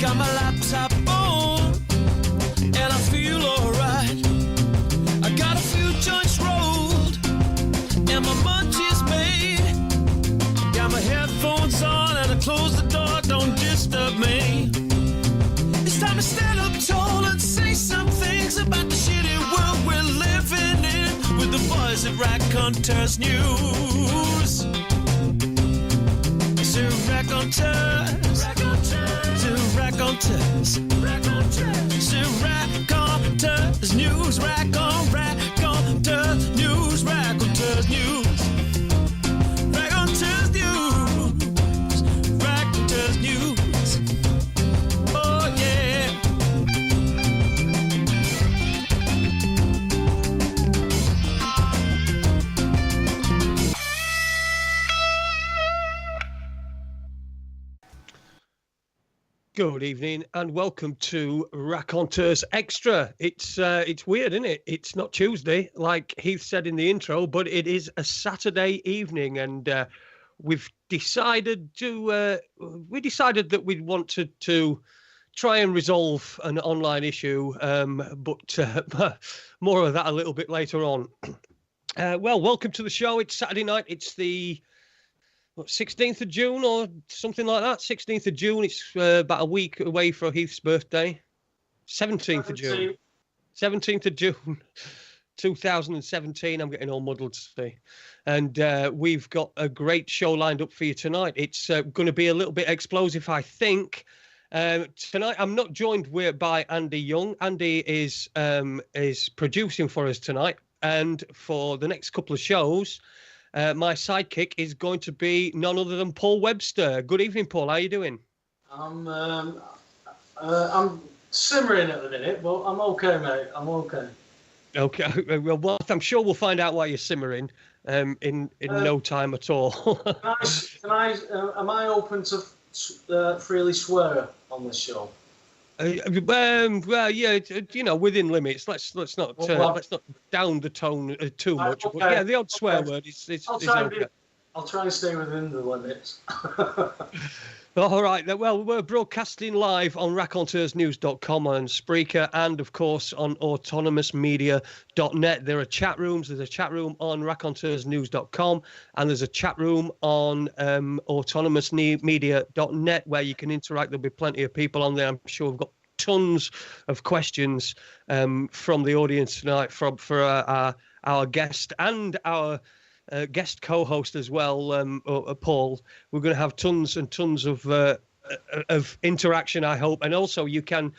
got my laptop on, and I feel alright. I got a few joints rolled, and my munchies made. Got my headphones on, and I close the door, don't disturb me. It's time to stand up tall and say some things about the shitty world we're living in with the boys at Raconteurs News. C'est Raconteurs, c'est Raconteurs, c'est Raconteurs News, Raconteurs News, Raconteurs News, Raconteurs News, Raconteurs News. Oh yeah. Good evening and welcome to Raconteurs Extra. It's weird, isn't it? It's not Tuesday, like Heath said in the intro, but it is a Saturday evening, and we've decided that we'd wanted to try and resolve an online issue, but more of that a little bit later on. Well, welcome to the show. It's Saturday night. It's the 16th of June or something like that. 16th of June. It's about a week away from Heath's birthday. 17th of June. 17th of June, 2017. I'm getting all muddled today. And we've got a great show lined up for you tonight. It's going to be a little bit explosive, I think. Tonight, I'm not joined by Andy Young. Andy is producing for us tonight. And for the next couple of shows, my sidekick is going to be none other than Paul Webster. Good evening, Paul. How are you doing? I'm simmering at the minute, but I'm okay, mate. I'm okay. Okay. Well, I'm sure we'll find out why you're simmering in no time at all. Am I open to freely swear on this show? Well, yeah, within limits. Let's not down the tone too much. Okay. But yeah, the odd swear word is okay. I'll try and stay within the limits. All right. Well, we're broadcasting live on raconteursnews.com on Spreaker and, of course, on autonomousmedia.net. There are chat rooms. There's a chat room on raconteursnews.com and there's a chat room on autonomousmedia.net where you can interact. There'll be plenty of people on there. I'm sure we've got tons of questions from the audience tonight for our guest and our guest co-host as well, Paul. We're going to have tons and tons of interaction, I hope. And also you can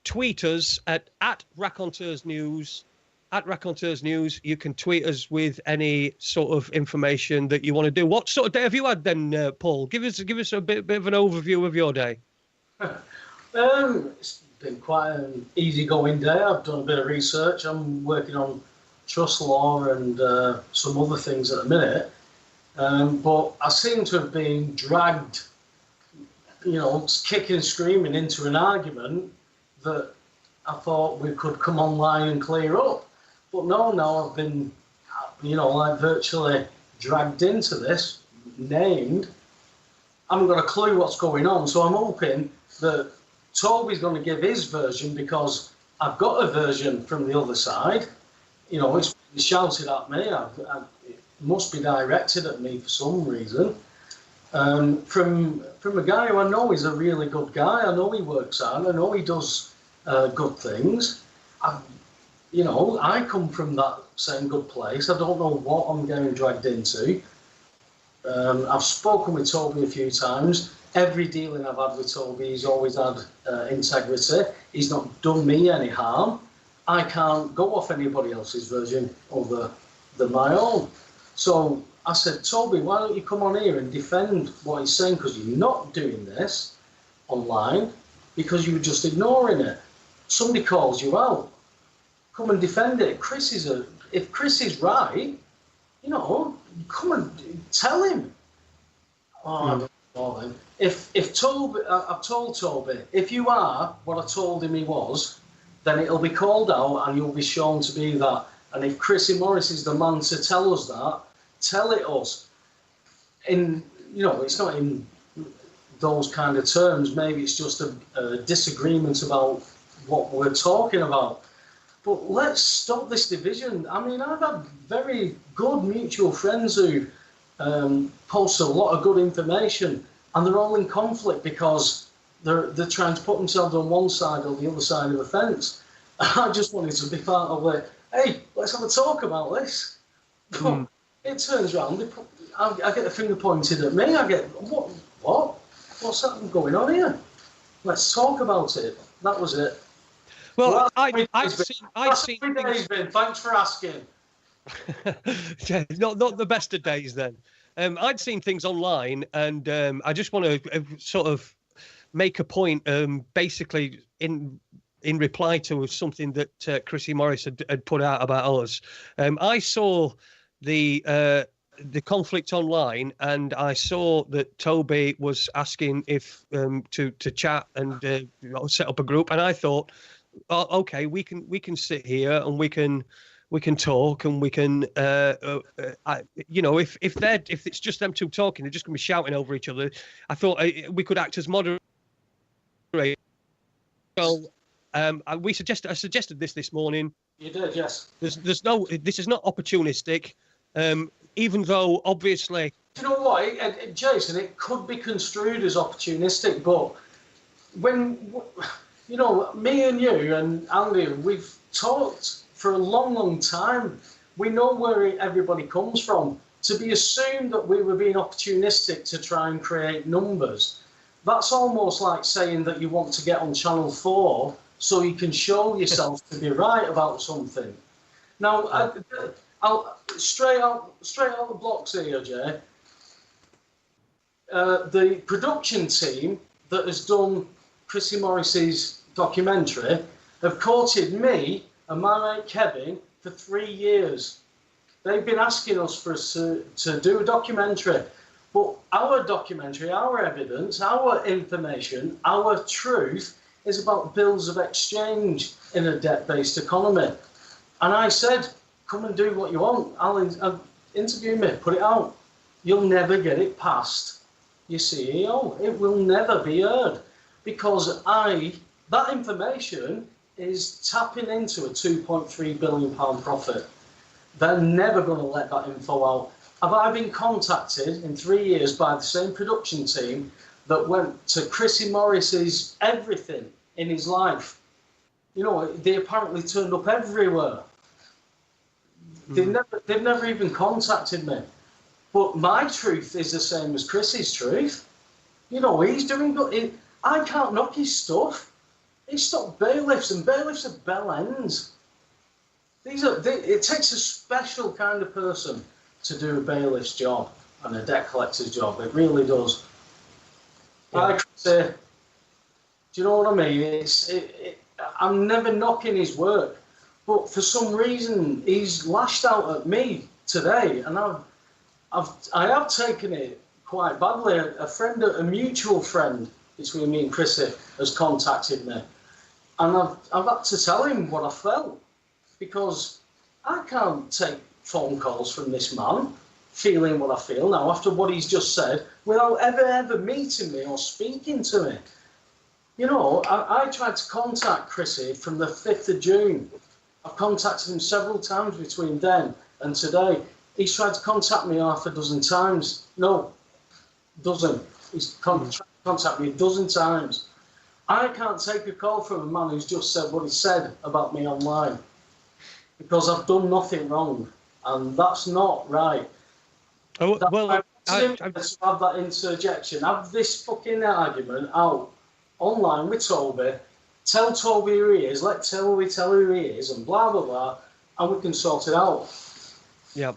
tweet us at Raconteurs News. At Raconteurs News, you can tweet us with any sort of information that you want to do. What sort of day have you had then, Paul? Give us a bit of an overview of your day. It's been quite an easygoing day. I've done a bit of research. I'm working on trust law and some other things at the minute, but I seem to have been dragged, kicking and screaming into an argument that I thought we could come online and clear up. But no, I've been, virtually dragged into this, named. I haven't got a clue what's going on, so I'm hoping that Toby's going to give his version because I've got a version from the other side. It's been shouted at me. It must be directed at me for some reason. From a guy who I know is a really good guy. I know he works hard. I know he does good things. I come from that same good place. I don't know what I'm getting dragged into. I've spoken with Toby a few times. Every dealing I've had with Toby, he's always had integrity. He's not done me any harm. I can't go off anybody else's version other than my own. So I said, Toby, why don't you come on here and defend what he's saying, because you're not doing this online because you were just ignoring it. Somebody calls you out. Come and defend it. If Chris is right, come and tell him. I don't know then. If Toby, I've told Toby, if you are what I told him he was, then it'll be called out and you'll be shown to be that. And if Chrissy Morris is the man to tell us that, tell it us. It's not in those kind of terms. Maybe it's just a disagreement about what we're talking about. But let's stop this division. I mean, I've had very good mutual friends who post a lot of good information, and they're all in conflict because they're trying to put themselves on one side or the other side of the fence. I just wanted to be part of it. Hey, let's have a talk about this. But it turns around, I get the finger pointed at me. I get, what's that going on here? Let's talk about it. That was it. Well, I've seen things. Thanks for asking. Yeah, not the best of days then. I'd seen things online, and I just want to sort of make a point, basically in reply to something that Chrissy Morris had put out about us. I saw the conflict online, and I saw that Toby was asking if to chat and set up a group, and I thought, oh, okay, we can sit here and we can talk, and we can if it's just them two talking, they're just gonna be shouting over each other. I thought we could act as moderators. So I suggested this morning. You did, yes. This is not opportunistic, even though obviously. You know what, Jason? It could be construed as opportunistic, but when me and you and Andy, we've talked for a long, long time. We know where everybody comes from. To be assumed that we were being opportunistic to try and create numbers, that's almost like saying that you want to get on Channel 4 so you can show yourself to be right about something. Now, I'll straight out the blocks here, Jay. The production team that has done Chrissy Morris's documentary have courted me and my mate Kevin for 3 years. They've been asking us for us to do a documentary, but our documentary, our evidence, our information, our truth is about bills of exchange in a debt-based economy. And I said, come and do what you want. I'll interview me, put it out. You'll never get it past your CEO. It will never be heard, because that information is tapping into a £2.3 billion profit. They're never going to let that info out. Have I been contacted in 3 years by the same production team that went to Chrissy Morris's everything in his life? They apparently turned up everywhere. They've never even contacted me. But my truth is the same as Chrissy's truth. He's doing good. I can't knock his stuff. He stopped bailiffs, and bailiffs are bell ends. It takes a special kind of person to do a bailiff's job and a debt collector's job. It really does. Yeah. I could say, do you know what I mean? I'm never knocking his work, but for some reason he's lashed out at me today, and I have taken it quite badly. A mutual friend between me and Chrissy has contacted me, and I've had to tell him what I felt, because I can't take phone calls from this man feeling what I feel now after what he's just said without ever meeting me or speaking to me. I tried to contact Chrissy from the 5th of June. I've contacted him several times between then and today. He's tried to contact me half a dozen times. No, dozen. He's tried to contact me a dozen times. I can't take a call from a man who's just said what he said about me online, because I've done nothing wrong, and that's not right. Oh, well, I have that interjection, have this fucking argument out online with Toby, tell Toby who he is, let Toby tell who he is, and blah, blah, blah, and we can sort it out. Yeah.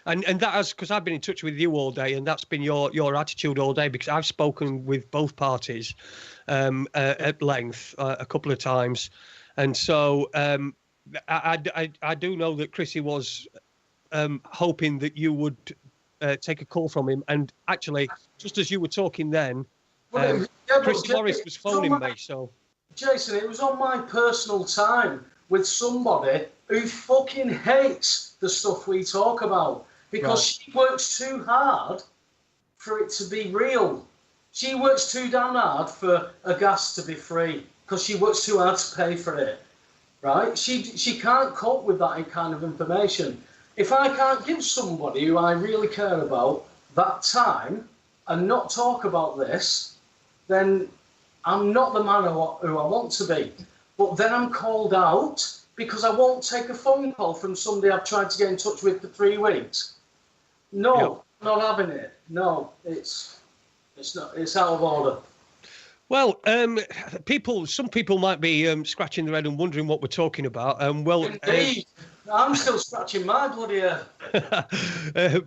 And that has, because I've been in touch with you all day, and that's been your attitude all day, because I've spoken with both parties at length a couple of times. And so I do know that Chrissy was hoping that you would take a call from him. And actually, just as you were talking then, Chrissy Morris was phoning me. So, Jason, it was on my personal time with somebody who fucking hates the stuff we talk about, because she works too hard for it to be real. She works too damn hard for a gas to be free because she works too hard to pay for it, right? She can't cope with that kind of information. If I can't give somebody who I really care about that time and not talk about this, then I'm not the man who I want to be. But then I'm called out because I won't take a phone call from somebody I've tried to get in touch with for 3 weeks. No, not having it. No, it's not. It's out of order. Well, some people might be scratching their head and wondering what we're talking about. Indeed. I'm still scratching my bloody head.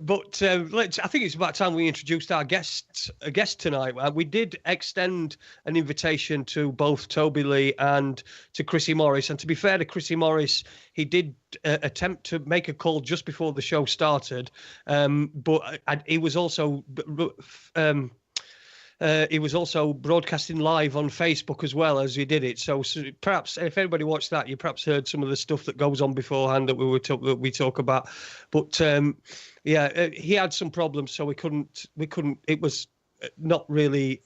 But I think it's about time we introduced our guest tonight. We did extend an invitation to both Tobe Leigh and to Chrissy Morris. And to be fair to Chrissy Morris, he did attempt to make a call just before the show started. But he was also broadcasting live on Facebook as well as he did it. So perhaps if anybody watched that, you perhaps heard some of the stuff that goes on beforehand that we talk about. But he had some problems, so we couldn't. It was not really.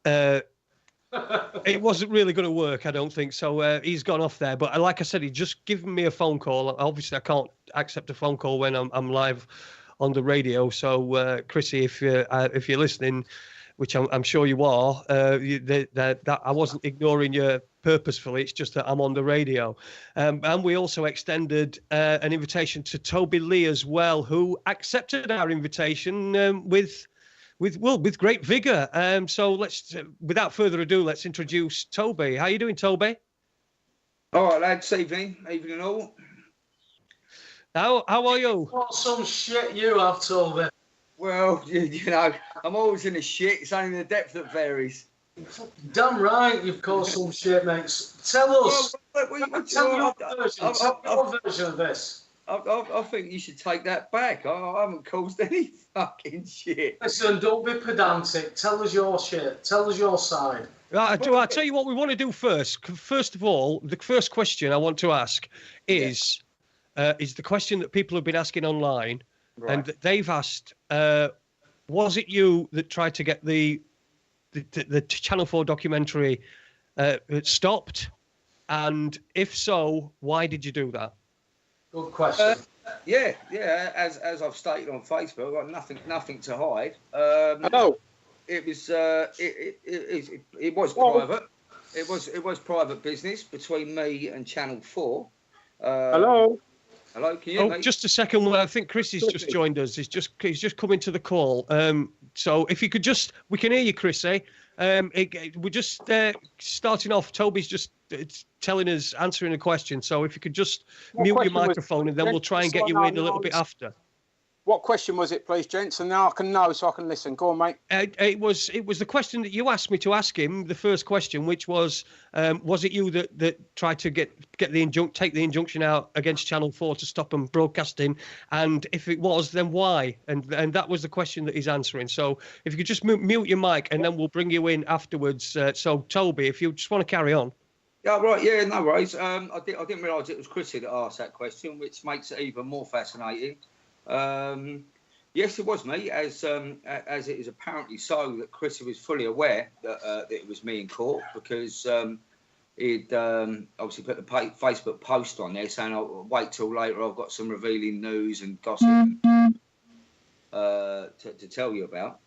It wasn't really going to work, I don't think. So he's gone off there. But like I said, he just given me a phone call. Obviously, I can't accept a phone call when I'm live on the radio. So Chrissy, if you're listening, which I'm sure you are, that I wasn't ignoring you purposefully. It's just that I'm on the radio. And we also extended an invitation to Tobe Leigh as well, who accepted our invitation with great vigour. So let's, without further ado, let's introduce Toby. How are you doing, Toby? All right, lads. Evening all. How are you? What some shit you have, Toby. Well, you know, I'm always in the shit. It's only the depth that varies. Damn right, you've caused some shit, mates. Tell us. Tell your version of this. I think you should take that back. I haven't caused any fucking shit. Listen, don't be pedantic. Tell us your shit. Tell us your side. I'll tell you what we want to do first. First of all, the first question I want to ask is the question that people have been asking online. Right. And they've asked, was it you that tried to get the Channel 4 documentary stopped? And if so, why did you do that? Good question. Yeah. As I've stated on Facebook, I've got nothing to hide. Hello. It was it was private. It was private business between me and Channel 4. Hello. Hello, can you hear me? Just a second. I think Chrissy's just joined us. He's just come into the call. So if you could we can hear you, Chrissy. We're just starting off. Toby's just telling us, answering a question. So if you could just mute your microphone, and then we'll try and get you in a little bit after. What question was it, please, gents? And now I can know so I can listen. Go on, mate. It was the question that you asked me to ask him, the first question, which was it you that tried to take the injunction out against Channel 4 to stop them broadcasting? And if it was, then why? And that was the question that he's answering. So if you could just mute your mic, and then we'll bring you in afterwards. So Toby, if you just want to carry on. Yeah, right. Yeah, no worries. I didn't realise it was Chrissy that asked that question, which makes it even more fascinating. Yes, it was me, as it is apparently so that Chrissy was fully aware that it was me in court, because he'd obviously put the Facebook post on there saying, "I'll wait till later, I've got some revealing news and gossip to tell you about."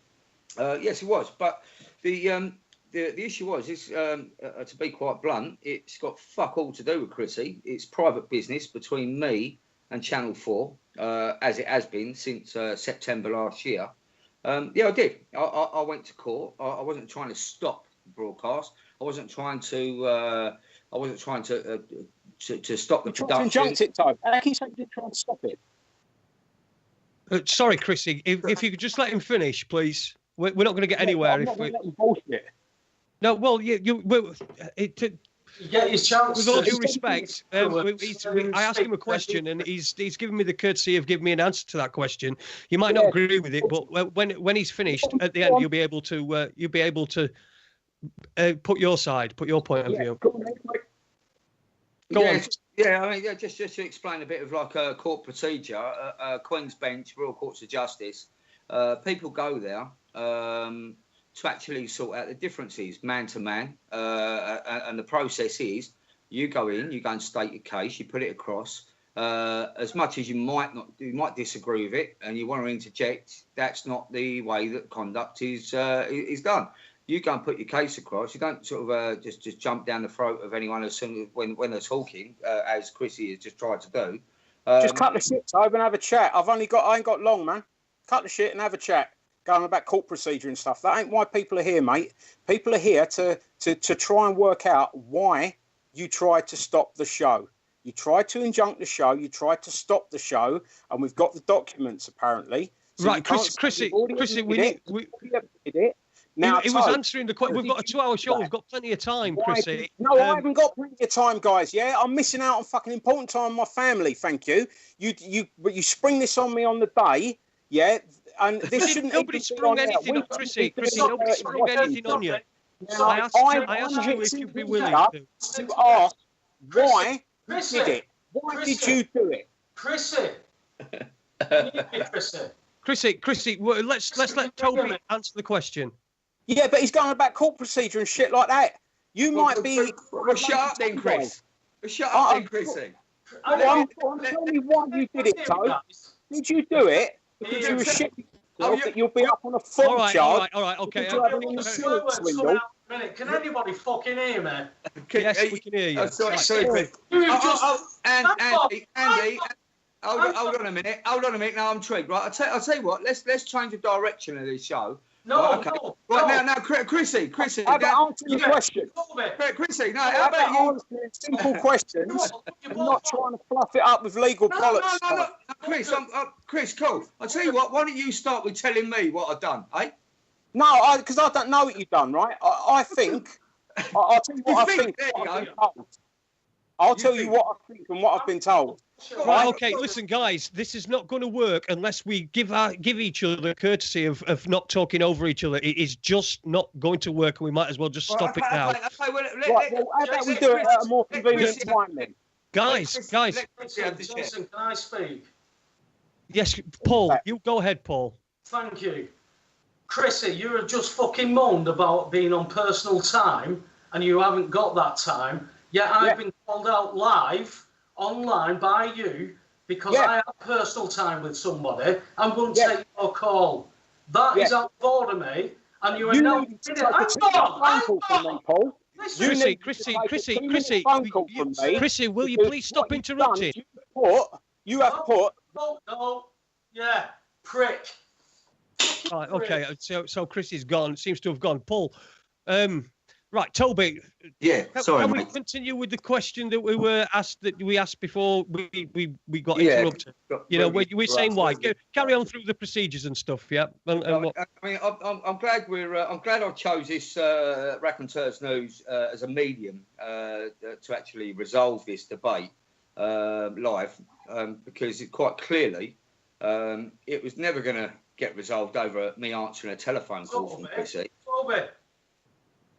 Yes, it was, but the issue was this. To be quite blunt, it's got fuck all to do with Chrissy. It's private business between me and Channel 4, as it has been since September last year. Yeah, I did. I went to court. I wasn't trying to stop the broadcast. I wasn't trying to stop the production. Injunct it, Tobe. How can you say you did try and stop it? Sorry, Chrissy. If you could just let him finish, please. We're not going to get anywhere if we. No, well, You get his chance. With all due respect, I asked him a question, and he's given me the courtesy of giving me an answer to that question. You might not agree with it, but when he's finished at the end, you'll be able to put your side, put your point of view. Go on. Yeah, I mean, just to explain a bit of like a court procedure, Queen's Bench, Royal Courts of Justice. People go there to actually sort out the differences man to man. And the process is you go and state your case, you put it across. As much as you might disagree with it and you want to interject, that's not the way that conduct is done. You go and put your case across. You don't sort of just jump down the throat of anyone as soon as when they're talking, as Chrissy has just tried to do. Just cut the shit, Tobe, and have a chat. I ain't got long, man. Cut the shit and have a chat. Going about court procedure and stuff. That ain't why people are here, mate. People are here to try and work out why you tried to stop the show. You tried to injunct the show. You tried to stop the show, and we've got the documents apparently. So right, Chrissy, we need. Now, it was answering the question. We've got a 2-hour show. We've got plenty of time, Chrissy. No, I haven't got plenty of time, guys. Yeah, I'm missing out on fucking important time with my family. Thank you. You spring this on me on the day. Yeah, and this shouldn't. Nobody sprung anything on Chrissy. Nobody sprung anything on you. I asked you if you'd be willing to ask why you did it. Why did you do it, Chrissy? Chrissy, well, let's let Toby answer the question. Yeah, but he's going about court procedure and shit like that. You might be. Well, shut up then, Chris. Shut up then, Chrissy. Tell me why you did it, Tobe. Did you do it because you were shitting that you'll be up on a fraud charge? All right, okay. Can anybody fucking hear me? Yes, we can hear you. Sorry, Chris. Andy. Hold on a minute. Now I'm intrigued. Right, I'll tell you what. Let's change the direction of this show. No, right, okay. No. Right now, Chrissy. How about answering the question? Chrissy, no. How about you answering simple questions and not trying to fluff it up with legal politics? No. Chris, cool. I'll tell you what. Why don't you start with telling me what I've done, eh? No, because I don't know what you've done, right? I think. I'll tell you what I think. I'll tell you what I think and what I've been told. Right, okay, listen, guys, this is not going to work unless we give each other courtesy of not talking over each other. It is just not going to work, and we might as well just stop it now. Well, how about we do it at a more convenient time then? Guys. Jason, can I speak? Yes, Paul, you go ahead, Paul. Thank you. Chrissy, you have just fucking moaned about being on personal time, and you haven't got that time. Yet I've been called out live, online by you, because I have personal time with somebody and won't take your call. That is out of order, mate. And you are now... Chrissy, will you please stop interrupting? You have put... No. Yeah, prick. Right, okay, so Chrissy's gone, seems to have gone. Paul, right, Toby. Yeah, sorry, Can mate. we continue with the question that we asked before we got interrupted? We're saying why. Carry on through the procedures and stuff. Yeah. I'm glad I'm glad I chose this Raconteurs News as a medium to actually resolve this debate live, because it quite clearly it was never going to get resolved over me answering a telephone call from Chrissy.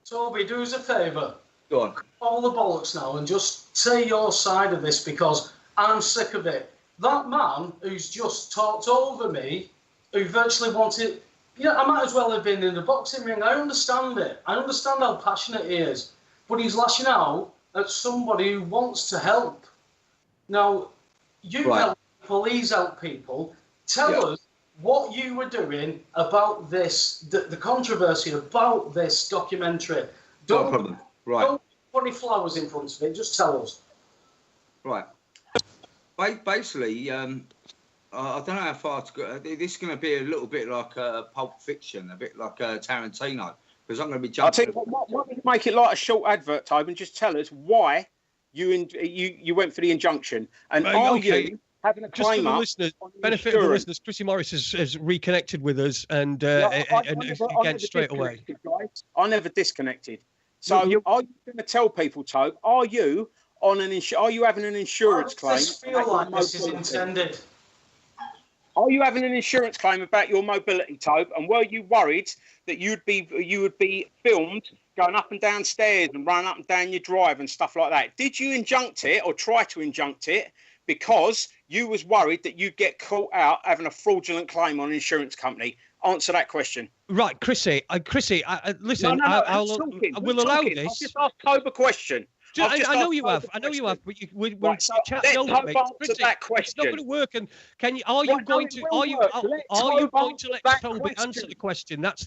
Toby, do us a favour. Go on. All the bollocks now and just say your side of this, because I'm sick of it. That man who's just talked over me, who virtually wanted... I might as well have been in the boxing ring. I understand it. I understand how passionate he is. But he's lashing out at somebody who wants to help. Now, you help people, he's help people. Tell us what you were doing about this, the controversy about this documentary. No problem. Right. Don't put any flowers in front of it. Just tell us. Right. Basically, I don't know how far to go. This is going to be a little bit like Pulp Fiction, a bit like Tarantino, because I'm going to be jumping. I'll tell you what, make it like a short advert, Tobe, and just tell us why you went for the injunction, and are you having a claim for the listeners, benefit of the listeners, Chrissy Morris has reconnected with us and again straight away. I never disconnected. So are you going to tell people, Tobe? Are you on Are you having an insurance claim? I just feel like this is intended. Are you having an insurance claim about your mobility, Tobe? And were you worried that you would be filmed going up and down stairs and running up and down your drive and stuff like that? Did you injunct it or try to injunct it because you was worried that you'd get caught out having a fraudulent claim on an insurance company? answer that question. Right, Chrissy, listen, we'll allow this. I've just asked Tobe a question. I know you have, but we're chatting over me. Chrissy, that question. It's not going to work. And are you going to let Toby answer the question? That's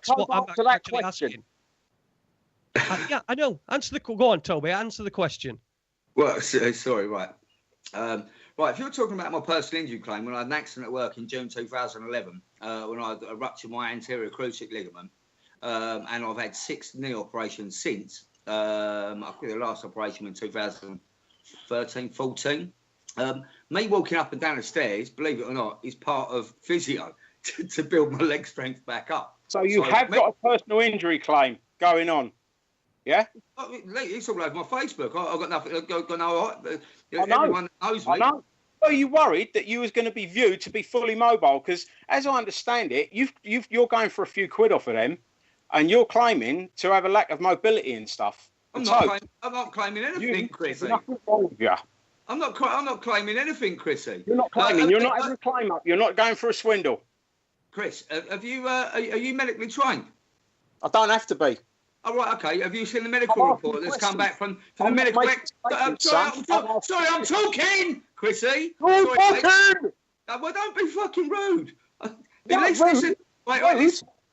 what I'm actually asking. Yeah, I know. Go on, Toby. Answer the question. Well, sorry, right. Right, if you're talking about my personal injury claim, when I had an accident at work in June 2011, when I ruptured my anterior cruciate ligament, and I've had 6 knee operations since. I think the last operation was in 2013, 14. Me walking up and down the stairs, believe it or not, is part of physio to build my leg strength back up. So you have got a personal injury claim going on, yeah? It's all over my Facebook. I've got nothing. Everyone knows me. Are you worried that you was going to be viewed to be fully mobile? Because as I understand it, you're going for a few quid off of them, and you're claiming to have a lack of mobility and stuff. I'm not claiming anything, Chrissy. Nothing wrong with you. I'm not claiming anything, Chrissy. You're not claiming. You're not having a claim up. You're not going for a swindle. Chris, are you medically trained? I don't have to be. Oh, right, okay. Have you seen the medical report that's come back from the medical? Sorry, I'm talking, Chrissy. Well, don't be fucking rude.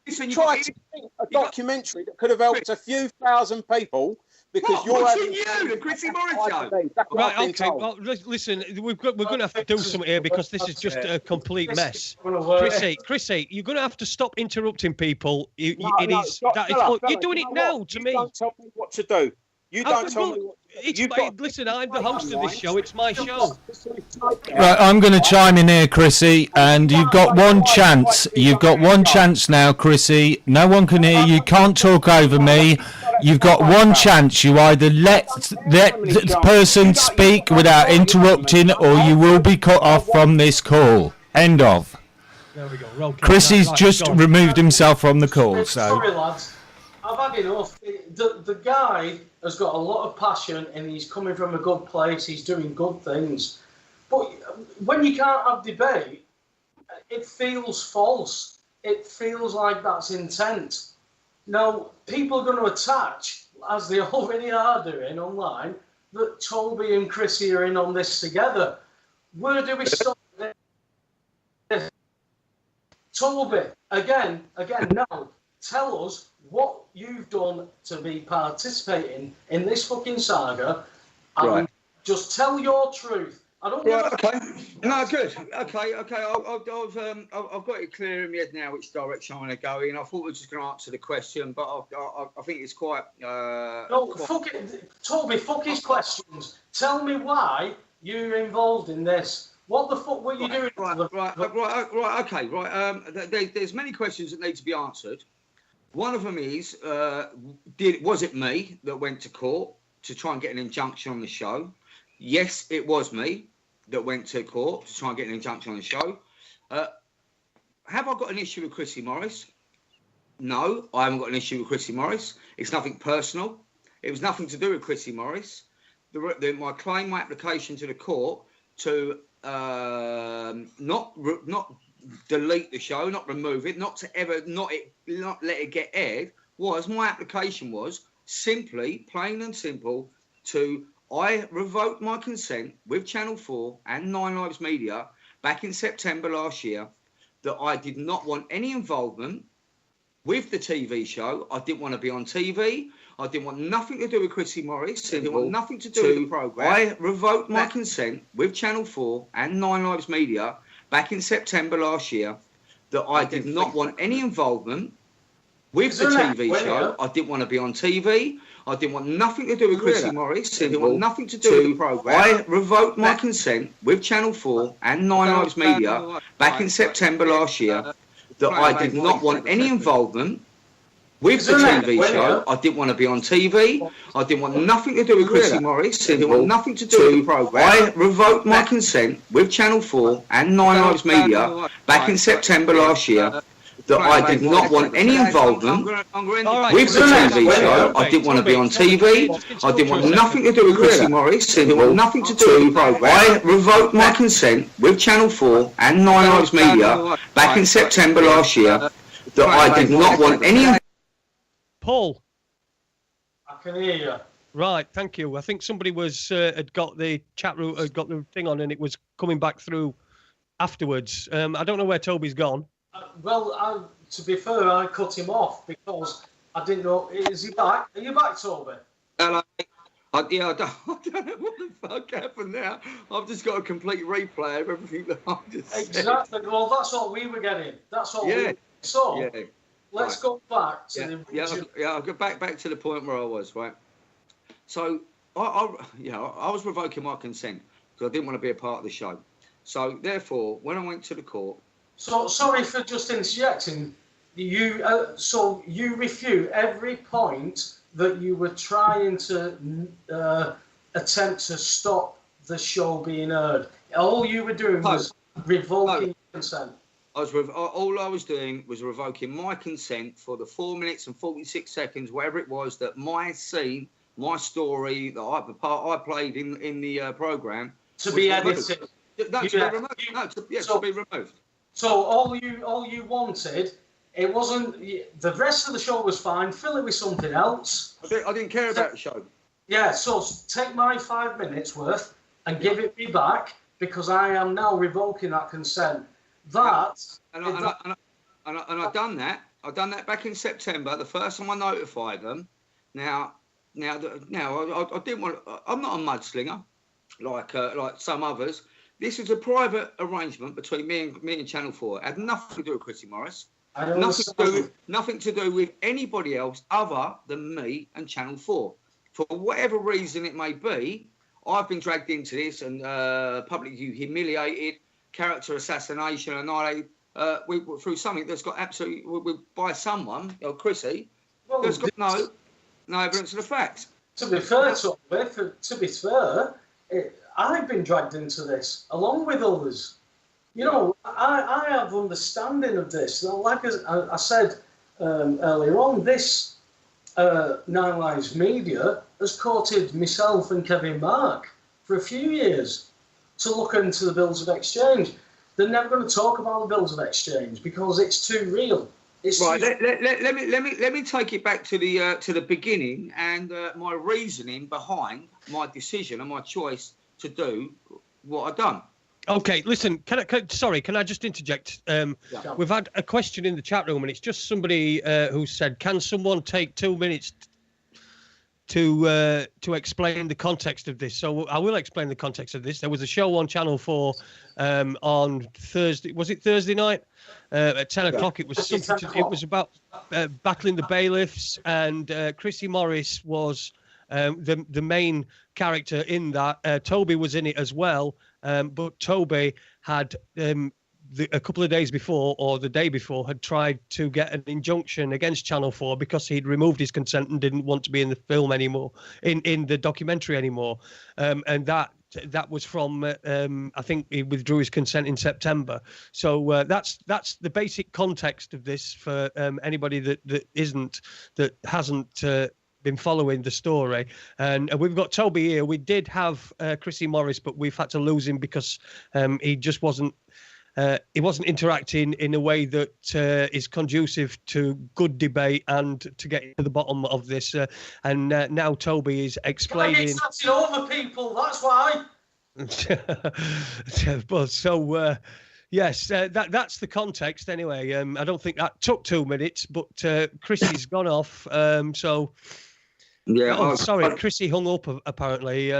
Listen, you tried to think a documentary that could have helped a few thousand people because you're having the Chrissy Morris show. Right, okay. Well, listen, we're going to have to do something here because this is just a complete mess. Chrissy, you're going to have to stop interrupting people. You're doing it now to me. You don't tell me what to do. You don't tell me what to do. Listen, I'm the host of this show. It's my show. Right, I'm going to chime in here, Chrissy, and you've got one chance. You've got one chance now, Chrissy. No one can hear you. Can't talk over me. You've got one chance. You either let the person speak without interrupting, or you will be cut off from this call. End of. There we go. Chrissy's just removed himself from the call. So sorry, lads. I've had enough. The guy has got a lot of passion and he's coming from a good place. He's doing good things. But when you can't have debate, it feels false. It feels like that's intent. Now, people are going to attach, as they already are doing online, that Toby and Chrissy are in on this together. Where do we stop this? Toby, again, now, tell us what you've done to be participating in this fucking saga, and just tell your truth. I don't want to... Okay. No, good. Okay. I've got it clear in my head now which direction I want to go in. I thought we were just going to answer the question, but I think it's quite... fuck it. Toby, fuck his questions. Tell me why you're involved in this. What the fuck were you doing? There's many questions that need to be answered. One of them is, was it me that went to court to try and get an injunction on the show? Yes, it was me that went to court to try and get an injunction on the show. Have I got an issue with Chrissy Morris? No, I haven't got an issue with Chrissy Morris. It's nothing personal. It was nothing to do with Chrissy Morris. My claim, my application to the court to not delete the show, not remove it, not let it get aired, my application was simply, plain and simple, I revoked my consent with Channel 4 and 9 Lives Media back in September last year that I did not want any involvement with the TV show. I didn't want to be on TV. I didn't want nothing to do with Chrissy Morris. I didn't want nothing to do with the programme. I revoked my consent with Channel 4 and 9 Lives Media back in September last year that I did not want any involvement with the TV show. I didn't want to be on TV. I didn't want nothing to do with Chrissy Morris. I didn't want nothing to do with the programme. I revoked my consent with Channel 4 and 9 Lives Media back in September last year that I did not want any involvement with the TV show. I didn't want to be on TV. I didn't want nothing to do with Chrissy Morris. I didn't want nothing to do with the programme. I revoked my consent with Channel 4 and 9 Lives Media back in September last year that I did not want any involvement with the TV show. I didn't want to be on TV. I didn't want nothing to do with Chrissy Morris. Simple, nothing to do with the program. I revoked my consent with Channel 4 and Nine Lives Media back in September last year that I did not want any... Paul. I can hear you. Right, thank you. I think somebody had got the chat room, had got the thing on, and it was coming back through afterwards. I don't know where Toby's gone. To be fair, I cut him off because I didn't know. Is he back? Are you back, Toby? Hello. I don't know what the fuck happened now. I've just got a complete replay of everything that I've just said. Exactly. Well, that's what we were getting. That's what we were. So, let's go back to the... I'll go back to the point where I was, right? So, I was revoking my consent because I didn't want to be a part of the show. So, therefore, when I went to the court... So, sorry for just interjecting. So you refute every point that you were trying to attempt to stop the show being aired. All you were doing was revoking consent. All I was doing was revoking my consent for the 4 minutes and 46 seconds, whatever it was, that my scene, my story, the part I played in the programme... To be edited. No, to be removed. No, to be removed. So all you wanted, it wasn't... The rest of the show was fine. Fill it with something else. I didn't care about the show. Yeah, so take my 5 minutes worth and give it me back because I am now revoking that consent. I've done that. I've done that back in September. The first time I notified them. Now I didn't want. I'm not a mudslinger like some others. This is a private arrangement between me and Channel 4. It had nothing to do with Chrissy Morris. Nothing to do with anybody else other than me and Channel 4. For whatever reason it may be, I've been dragged into this and publicly humiliated, character assassination, and through something that's got absolutely by someone, Chrissy, that's got no evidence of the facts. To be fair, I've been dragged into this along with others. You know, I have understanding of this. Like I said earlier on, this Nine Lives Media has courted myself and Kevin Mark for a few years to look into the bills of exchange. They're never going to talk about the bills of exchange because it's too real. Right. Let me take it back to the beginning and my reasoning behind my decision and my choice to do what I've done. Okay, listen. Can I just interject? We've had a question in the chat room, and it's just somebody who said, "Can someone take 2 minutes to explain the context of this?" So I will explain the context of this. There was a show on Channel 4 on Thursday. Was it Thursday night at 10 o'clock? It was something. It was about battling the bailiffs, and Chrissy Morris was the main character in that. Toby was in it as well, but Toby had a couple of days before, or the day before, had tried to get an injunction against Channel 4 because he'd removed his consent and didn't want to be in the film anymore, in the documentary anymore, and that was from I think he withdrew his consent in September. So that's the basic context of this for anybody that hasn't been following the story. And we've got Toby here. We did have Chrissy Morris, but we've had to lose him because he just wasn't interacting in a way that is conducive to good debate and to get to the bottom of this. And now Toby is explaining. It's over people. That's why. Yes, that's the context anyway. I don't think that took 2 minutes, but Chrissy's gone off. Sorry, Chrissy hung up apparently.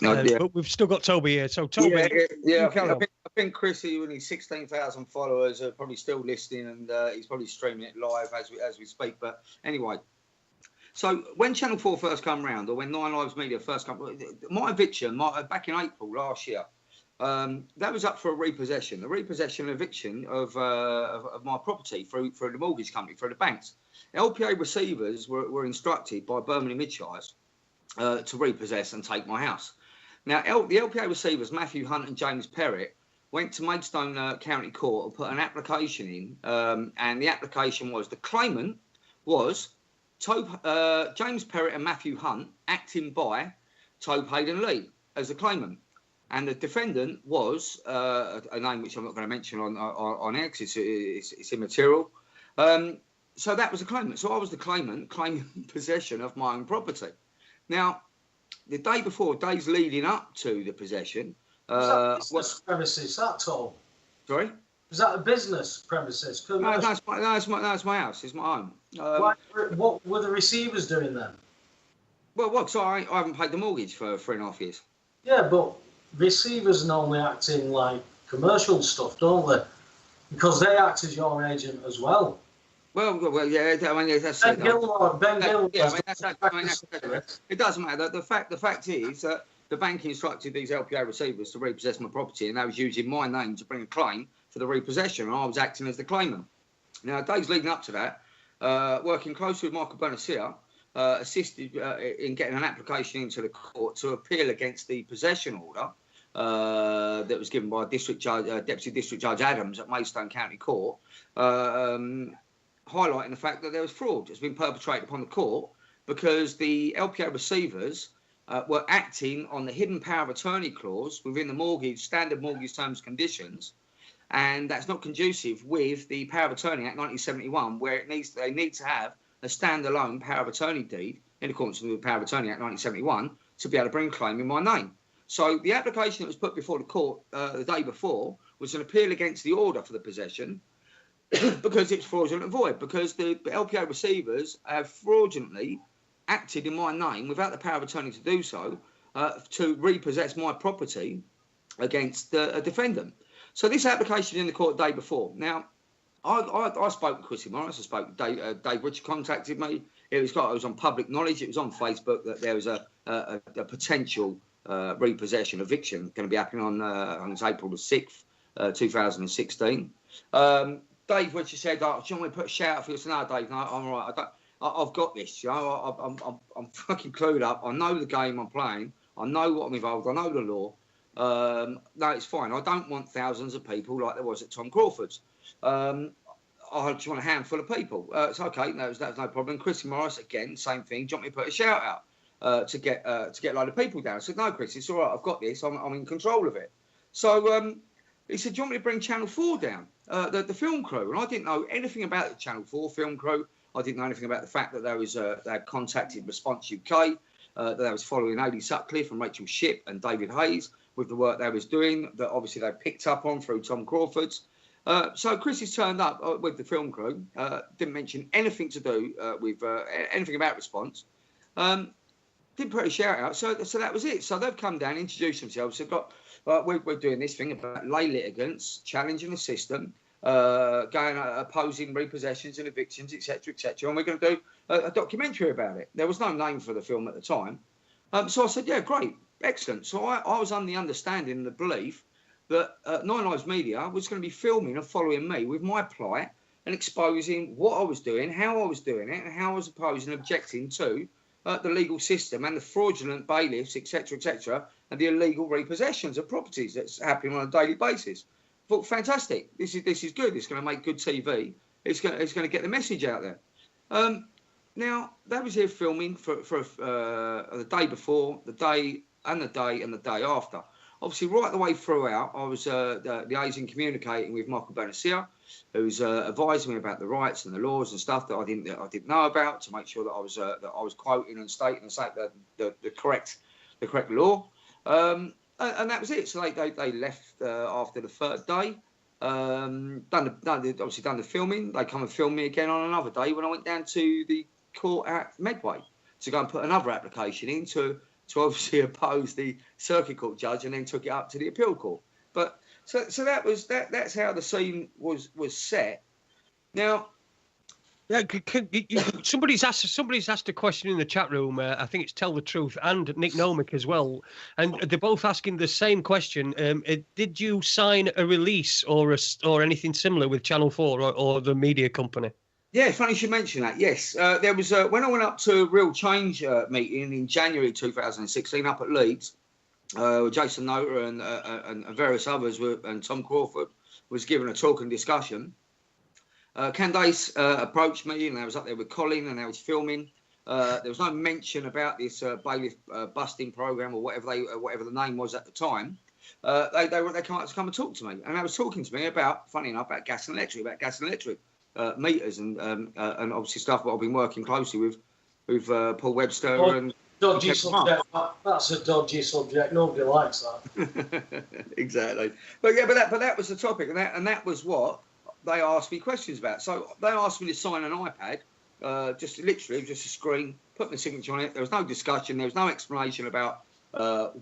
But we've still got Toby here. So Toby, I think Chrissy, with his 16,000 followers, are probably still listening, and he's probably streaming it live as we speak. But anyway, so when Channel 4 first come round, or when Nine Lives Media first come, my eviction, back in April last year, that was up for a repossession. The repossession and eviction of my property through the mortgage company, through the banks. LPA receivers were instructed by Birmingham Midshires to repossess and take my house. Now, the LPA receivers, Matthew Hunt and James Perrett, went to Maidstone County Court and put an application in, and the application was the claimant was James Perrott and Matthew Hunt, acting by Tobe Leigh as the claimant, and the defendant was a name which I'm not going to mention on air because it's immaterial. So that was the claimant. So I was the claimant claiming possession of my own property. Now, the day before, days leading up to the possession. Was that business premises, that's all? Sorry? Was that a business premises? No, that's my house. It's my own. What were the receivers doing then? Well, so I haven't paid the mortgage for 3.5 years. Yeah, but receivers normally act in like commercial stuff, don't they? Because they act as your agent as well. Well, yeah. I mean, that's Ben Gilmore. Yeah, it doesn't matter. The fact is that the bank instructed these LPA receivers to repossess my property, and they was using my name to bring a claim for the repossession, and I was acting as the claimant. Now, days leading up to that, working closely with Michael Bernassia, assisted in getting an application into the court to appeal against the possession order that was given by Deputy District Judge Adams at Maidstone County Court, highlighting the fact that there was fraud that's been perpetrated upon the court because the LPA receivers were acting on the hidden power of attorney clause within the standard mortgage terms and conditions, and that's not conducive with the Power of Attorney Act 1971, where they need to have a standalone power of attorney deed in accordance with the Power of Attorney Act 1971 to be able to bring a claim in my name. So the application that was put before the court the day before was an appeal against the order for the possession because it's fraudulent and void, because the LPA receivers have fraudulently acted in my name without the power of attorney to do so to repossess my property against a defendant. So this application in the court the day before. Now, I spoke with Chrissy Morris. I spoke with Dave Richard contacted me. It was on public knowledge. It was on Facebook that there was a potential repossession eviction going to be happening on April the 6th, 2016. Dave Richard said, "Do you want me to put a shout out for you?" I said, "No, Dave, no, I'm all right. I've got this. You know, I'm fucking clued up. I know the game I'm playing. I know what I'm involved. I know the law. No, it's fine. I don't want thousands of people like there was at Tom Crawford's. I just want a handful of people. It's okay. That's no problem." Chrissy Morris, again, same thing. "Do you want me to put a shout out to get a load of people down?" I said, "No, Chris, it's all right. I've got this. I'm in control of it." So he said, "Do you want me to bring Channel 4 down, the film crew?" And I didn't know anything about the Channel 4 film crew. I didn't know anything about the fact that they had contacted Response UK, that they was following Adi Sutcliffe and Rachel Shipp and David Hayes with the work they was doing, that obviously they picked up on through Tom Crawford's. So Chrissy's turned up with the film crew, didn't mention anything to do with anything about Response, didn't put a shout out, so that was it. So they've come down, introduced themselves, they've got, we're doing this thing about lay litigants, challenging the system, going opposing repossessions and evictions, etc., and we're going to do a documentary about it. There was no name for the film at the time. So I said, yeah, great, excellent. So I was under the understanding and the belief that Nine Lives Media was going to be filming and following me with my plight and exposing what I was doing, how I was doing it, and how I was opposing and objecting to the legal system and the fraudulent bailiffs, etc., and the illegal repossessions of properties that's happening on a daily basis. I thought, fantastic, this is good. It's going to make good TV. It's going to get the message out there. Now, that was here filming for the day before, the day and the day after. Obviously, right the way throughout, I was liaising, communicating with Michael Bernassia, who's advising me about the rights and the laws and stuff that I didn't know about, to make sure that I was quoting and stating the correct law. And that was it. So they left after the third day. Done the filming. They come and film me again on another day when I went down to the court at Medway to go and put another application in to obviously oppose the circuit court judge, and then took it up to the appeal court. But so that's how the scene was set. Now, yeah, somebody's asked a question in the chat room. I think it's Tell the Truth and Nick Nomick as well, and they're both asking the same question. Did you sign a release or anything similar with Channel 4 or the media company? Yeah, funny you should mention that. Yes, there was when I went up to a Real Change meeting in January 2016 up at Leeds. Jason Noter and various others and Tom Crawford was given a talk and discussion. Candace approached me, and I was up there with Colin, and I was filming. There was no mention about this bailiff busting program or whatever the name was at the time. They come up to come and talk to me, and they was talking to me about, funny enough, about gas and electric meters and obviously stuff that I've been working closely with Paul Webster and. Dodgy subject. That's a dodgy subject. Nobody likes that. Exactly. But that was the topic, and that was what they asked me questions about. So they asked me to sign an iPad, just a screen, put my signature on it. There was no discussion. There was no explanation about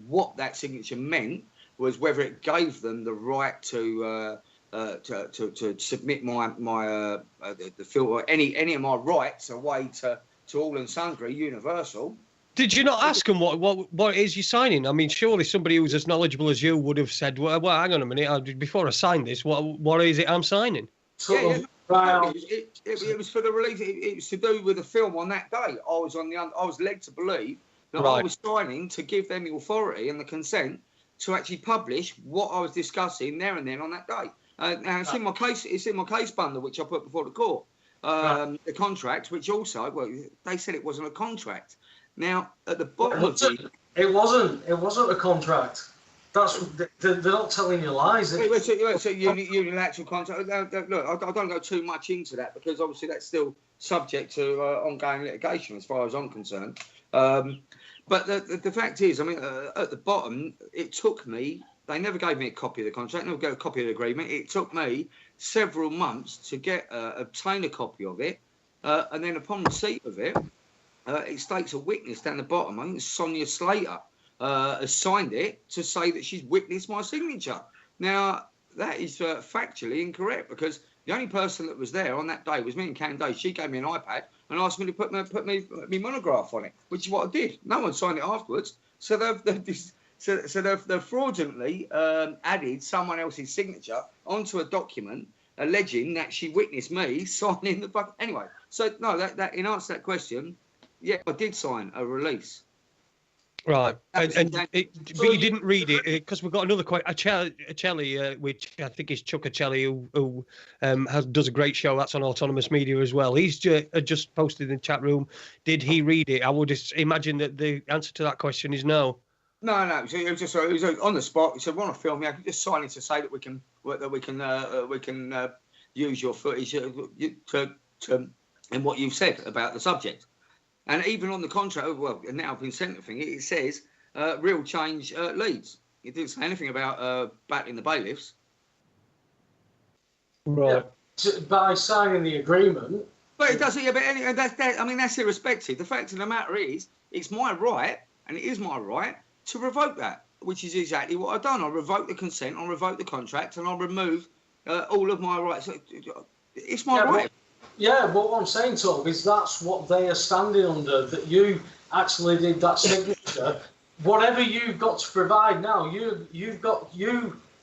what that signature meant. Was whether it gave them the right to submit the film or any of my rights away to all and sundry, universal. Did you not ask them what it is you're signing? I mean, surely somebody who's as knowledgeable as you would have said, well hang on a minute, before I sign this, what is it I'm signing? It was for the release. It was to do with the film on that day. I was led to believe that I was signing to give them the authority and the consent to actually publish what I was discussing there and then on that day. Now it's in my case bundle, which I put before the court. The contract, which also, they said it wasn't a contract. Now, at the bottom of it wasn't a contract. They're not telling you lies. So unilateral contract. Look, I don't go too much into that because obviously that's still subject to ongoing litigation as far as I'm concerned. But the fact is, I mean, at the bottom, it took me. They never gave me a copy of the contract, never gave a copy of the agreement. It took me several months to obtain a copy of it, and then upon receipt of it. It states a witness down the bottom. I think it's Sonia Slater has signed it to say that she's witnessed my signature. Now, that is factually incorrect because the only person that was there on that day was me and Candace. She gave me an iPad and asked me to put my monograph on it, which is what I did. No one signed it afterwards. So they've fraudulently added someone else's signature onto a document alleging that she witnessed me signing the fuck. Anyway, so no, that in answer to that question. Yeah, I did sign a release. Right, but you didn't read it because we've got another Achelli, which I think is Chuck Achelli, who does a great show. That's on Autonomous Media as well. He's just posted in the chat room. Did he read it? I would just imagine that the answer to that question is no. No. So it was on the spot. He said, "Want to film me? I can just sign it to say that we can use your footage in what you've said about the subject." And even on the contract, and now I've been sent the thing, it says real change leads. It didn't say anything about battling the bailiffs. Right. Yeah, by signing the agreement. But it doesn't. Yeah, but anyway, that's irrespective. The fact of the matter is, it's my right, and it is my right to revoke that, which is exactly what I've done. I revoke the consent, I revoke the contract, and I remove all of my rights. It's my right. Yeah, but what I'm saying, Tobe, is that's what they are standing under, that you actually did that signature. Whatever you've got to provide now, you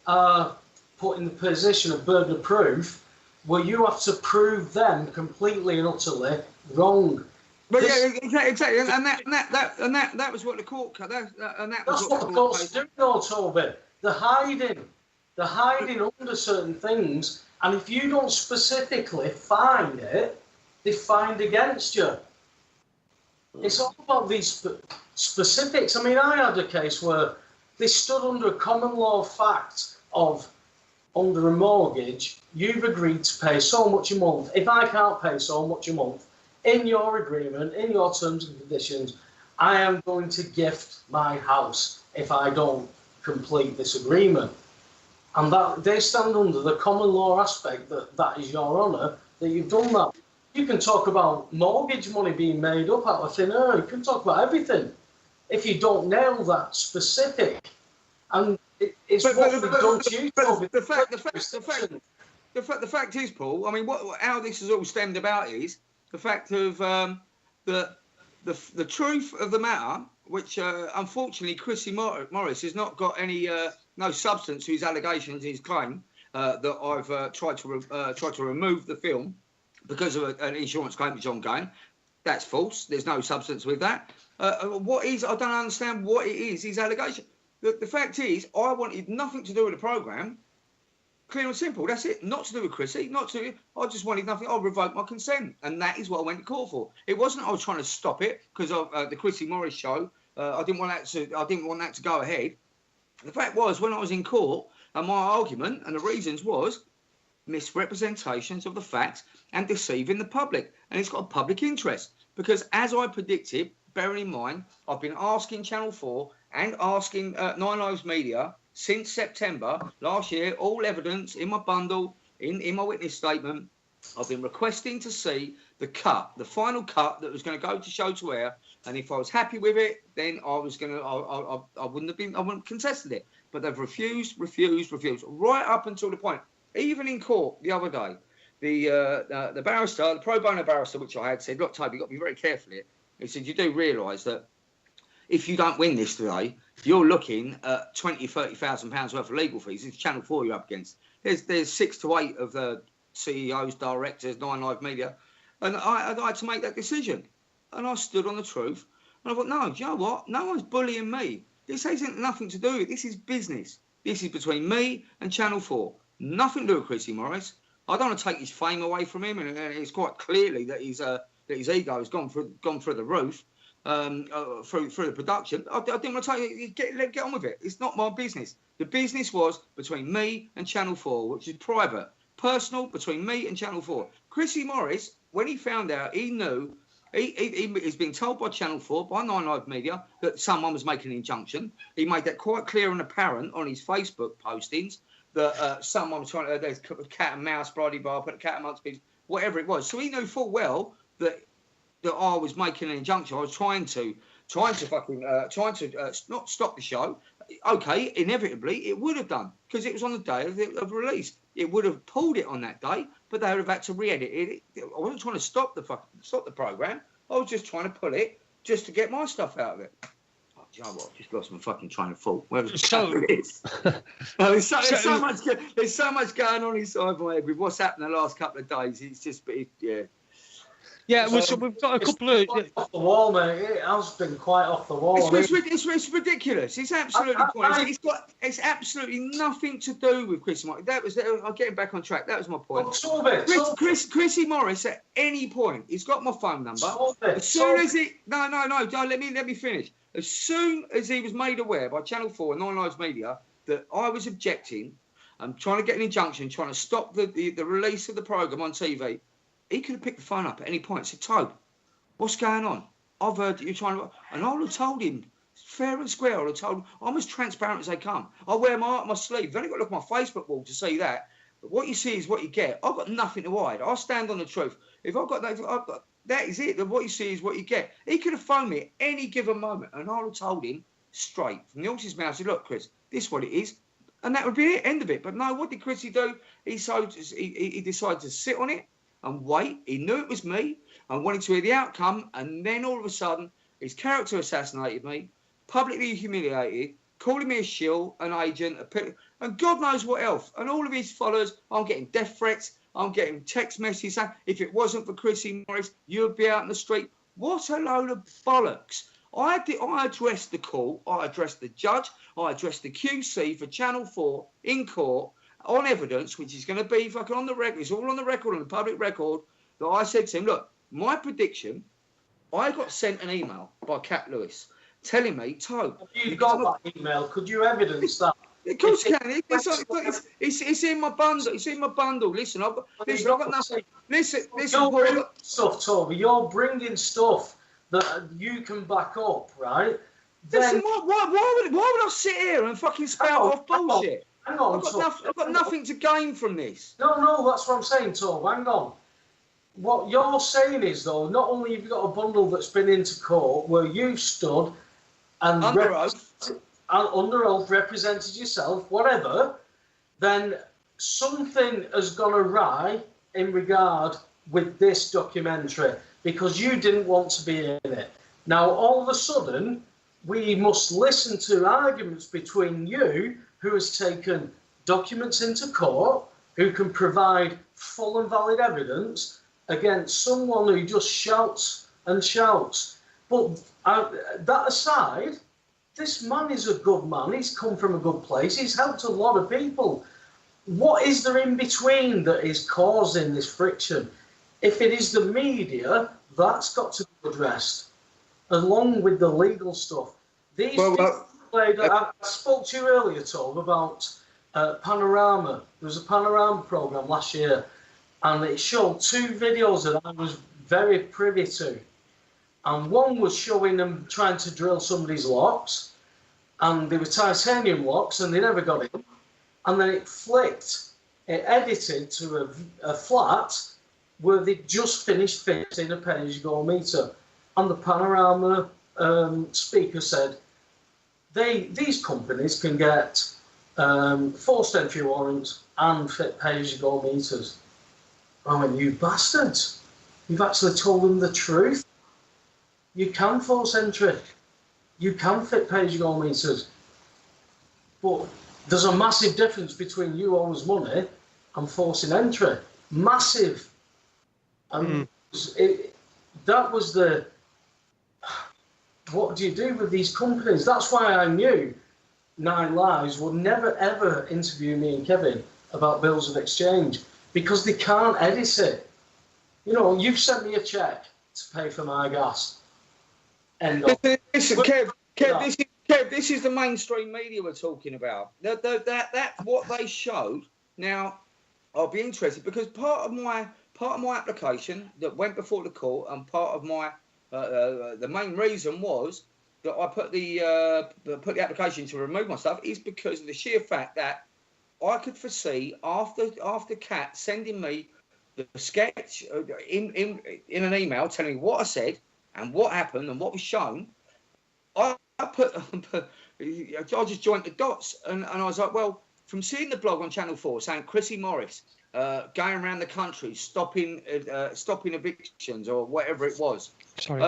are put in the position of burden of proof where you have to prove them completely and utterly wrong. But exactly, and that was what the court cut. That's what the court's doing, though, Toby. They're hiding under certain things. And if you don't specifically find it, they find against you. It's all about these specifics. I mean, I had a case where they stood under a common law fact of, under a mortgage, you've agreed to pay so much a month. If I can't pay so much a month, in your agreement, in your terms and conditions, I am going to gift my house if I don't complete this agreement. And that they stand under the common law aspect that is your honour, that you've done that. You can talk about mortgage money being made up out of thin air. You can talk about everything. If you don't nail that specific, and it's what we've done to you. The fact is, Paul. I mean, how this has all stemmed about is the fact of the truth of the matter, which unfortunately Chrissy Morris has not got any. No substance to his allegations, his claim that I've tried to remove the film because of an insurance claim which is ongoing. That's false. There's no substance with that. I don't understand what it is. His allegation. The fact is, I wanted nothing to do with the programme. Clear and simple. That's it. Not to do with Chrissy. Not to. I just wanted nothing. I revoked my consent, and that is what I went to court for. It wasn't I was trying to stop it because of the Chrissy Morris show. I didn't want that to go ahead. The fact was, when I was in court, and my argument and the reasons was misrepresentations of the facts and deceiving the public, and it's got a public interest because, as I predicted, bearing in mind, I've been asking Channel 4 and asking Nine Lives Media since September last year, all evidence in my bundle, in my witness statement. I've been requesting to see the final cut that was going to go to show to air, and if I was happy with it, then I wouldn't have contested it. But they've refused, right up until the point, even in court the other day, the barrister, the pro bono barrister, which I had, said, look, Toby, you've got to be very careful here. He said, you do realise that if you don't win this today, you're looking at £20,000-30,000 worth of legal fees. It's Channel 4 you're up against. There's 6 to 8 of the CEOs, directors, Nine Live Media, and I had to make that decision. And I stood on the truth, and I thought, no, do you know what? No one's bullying me. This hasn't nothing to do with it. This is business. This is between me and Channel 4. Nothing to do with Chrissy Morris. I don't want to take his fame away from him, and it's quite clearly that his ego has gone through the roof. Through the production, I didn't want to take it. Get on with it. It's not my business. The business was between me and Channel 4, which is private, personal, between me and Channel 4. Chrissy Morris, when he found out, he knew. He's been told by Channel 4, by Nine Live Media, that someone was making an injunction. He made that quite clear and apparent on his Facebook postings that someone was trying to. There's cat and mouse, bloody bar, put a cat amongst people, whatever it was. So he knew full well that I was making an injunction. I was trying to not stop the show. Okay, inevitably it would have done because it was on the day of release. It would have pulled it on that day, but they would have had to re-edit it. I wasn't trying to stop the program. I was just trying to pull it just to get my stuff out of it. Oh, do you know what? I've just lost my fucking train of thought. Where was there's so much going on inside my head with what's happened the last couple of days. It's just, yeah. Yeah, well, so we've got a couple of off the wall, mate. It has been quite off the wall. It's ridiculous. It's absolutely pointless. It's absolutely nothing to do with Chrissy Morris. I'm getting back on track. That was my point. Chrissy Morris at any point, he's got my phone number. As soon as he let me finish. As soon as he was made aware by Channel 4 and Nine Lives Media that I was objecting, I'm trying to get an injunction, trying to stop the release of the programme on TV. He could have picked the phone up at any point and said, Tobe, what's going on? I've heard that you're trying to... And I would have told him, fair and square, I would have told him, I'm as transparent as they come. I wear my heart on my sleeve. You've only got to look at my Facebook wall to see that. But what you see is what you get. I've got nothing to hide. I'll stand on the truth. If I've got that is it. What you see is what you get. He could have phoned me at any given moment, and I would have told him straight from the horse's mouth, I said, look, Chris, this is what it is. And that would be it, end of it. But no, what did Chrissy do? He decided to sit on it and wait. He knew it was me and wanted to hear the outcome, and then all of a sudden his character assassinated me, publicly humiliated, calling me a shill, an agent, and God knows what else. And all of his followers, I'm getting death threats, I'm getting text messages saying, if it wasn't for Chrissy Morris, you'd be out in the street. What a load of bollocks. I addressed the court, I addressed the judge, I addressed the QC for Channel 4 in court, on evidence, which is going to be fucking on the record, it's all on the record, on the public record, that I said to him, look, my prediction, I got sent an email by Cat Lewis telling me, Tobe, you've got that email, could you evidence that? Of course you can. It's in my bundle. It's in my bundle. Listen, I've got nothing. Listen. You're bringing stuff, Toby. You're bringing stuff that you can back up, right? Listen, why would I sit here and fucking spout off bullshit? Hang on, I've got nothing to gain from this. No, that's what I'm saying, Tobe. Hang on. What you're saying is, though, not only have you got a bundle that's been into court where you stood and under oath, represented yourself, whatever, then something has gone awry in regard with this documentary because you didn't want to be in it. Now, all of a sudden, we must listen to arguments between you, who has taken documents into court, who can provide full and valid evidence, against someone who just shouts and shouts. But that aside, this man is a good man. He's come from a good place. He's helped a lot of people. What is there in between that is causing this friction? If it is the media, that's got to be addressed, along with the legal stuff. I spoke to you earlier, Tobe, about Panorama. There was a Panorama programme last year, and it showed 2 videos that I was very privy to. And one was showing them trying to drill somebody's locks, and they were titanium locks, and they never got in. And then it flicked, it edited to a flat where they just finished fixing a pay-as-you-go meter. And the Panorama speaker said, these companies can get forced entry warrants and fit pay-as-you-go meters. I went, you bastards, you've actually told them the truth. You can force entry. You can fit pay-as-you-go meters. But there's a massive difference between you owes money and forcing entry. Massive. And that was the... What do you do with these companies? That's why I knew Nine Lives would never, ever interview me and Kevin about bills of exchange, because they can't edit it. You know, you've sent me a cheque to pay for my gas. End of. Listen, Kev, this is the mainstream media we're talking about. That's what they showed. Now, I'll be interested, because part of my application that went before the court, and part of my the main reason was that I put the application to remove my stuff is because of the sheer fact that I could foresee after Kat sending me the sketch in an email telling me what I said and what happened and what was shown. I just joined the dots, and I was like, well, from seeing the blog on Channel 4 saying Chrissy Morris going around the country stopping evictions or whatever it was. Sorry.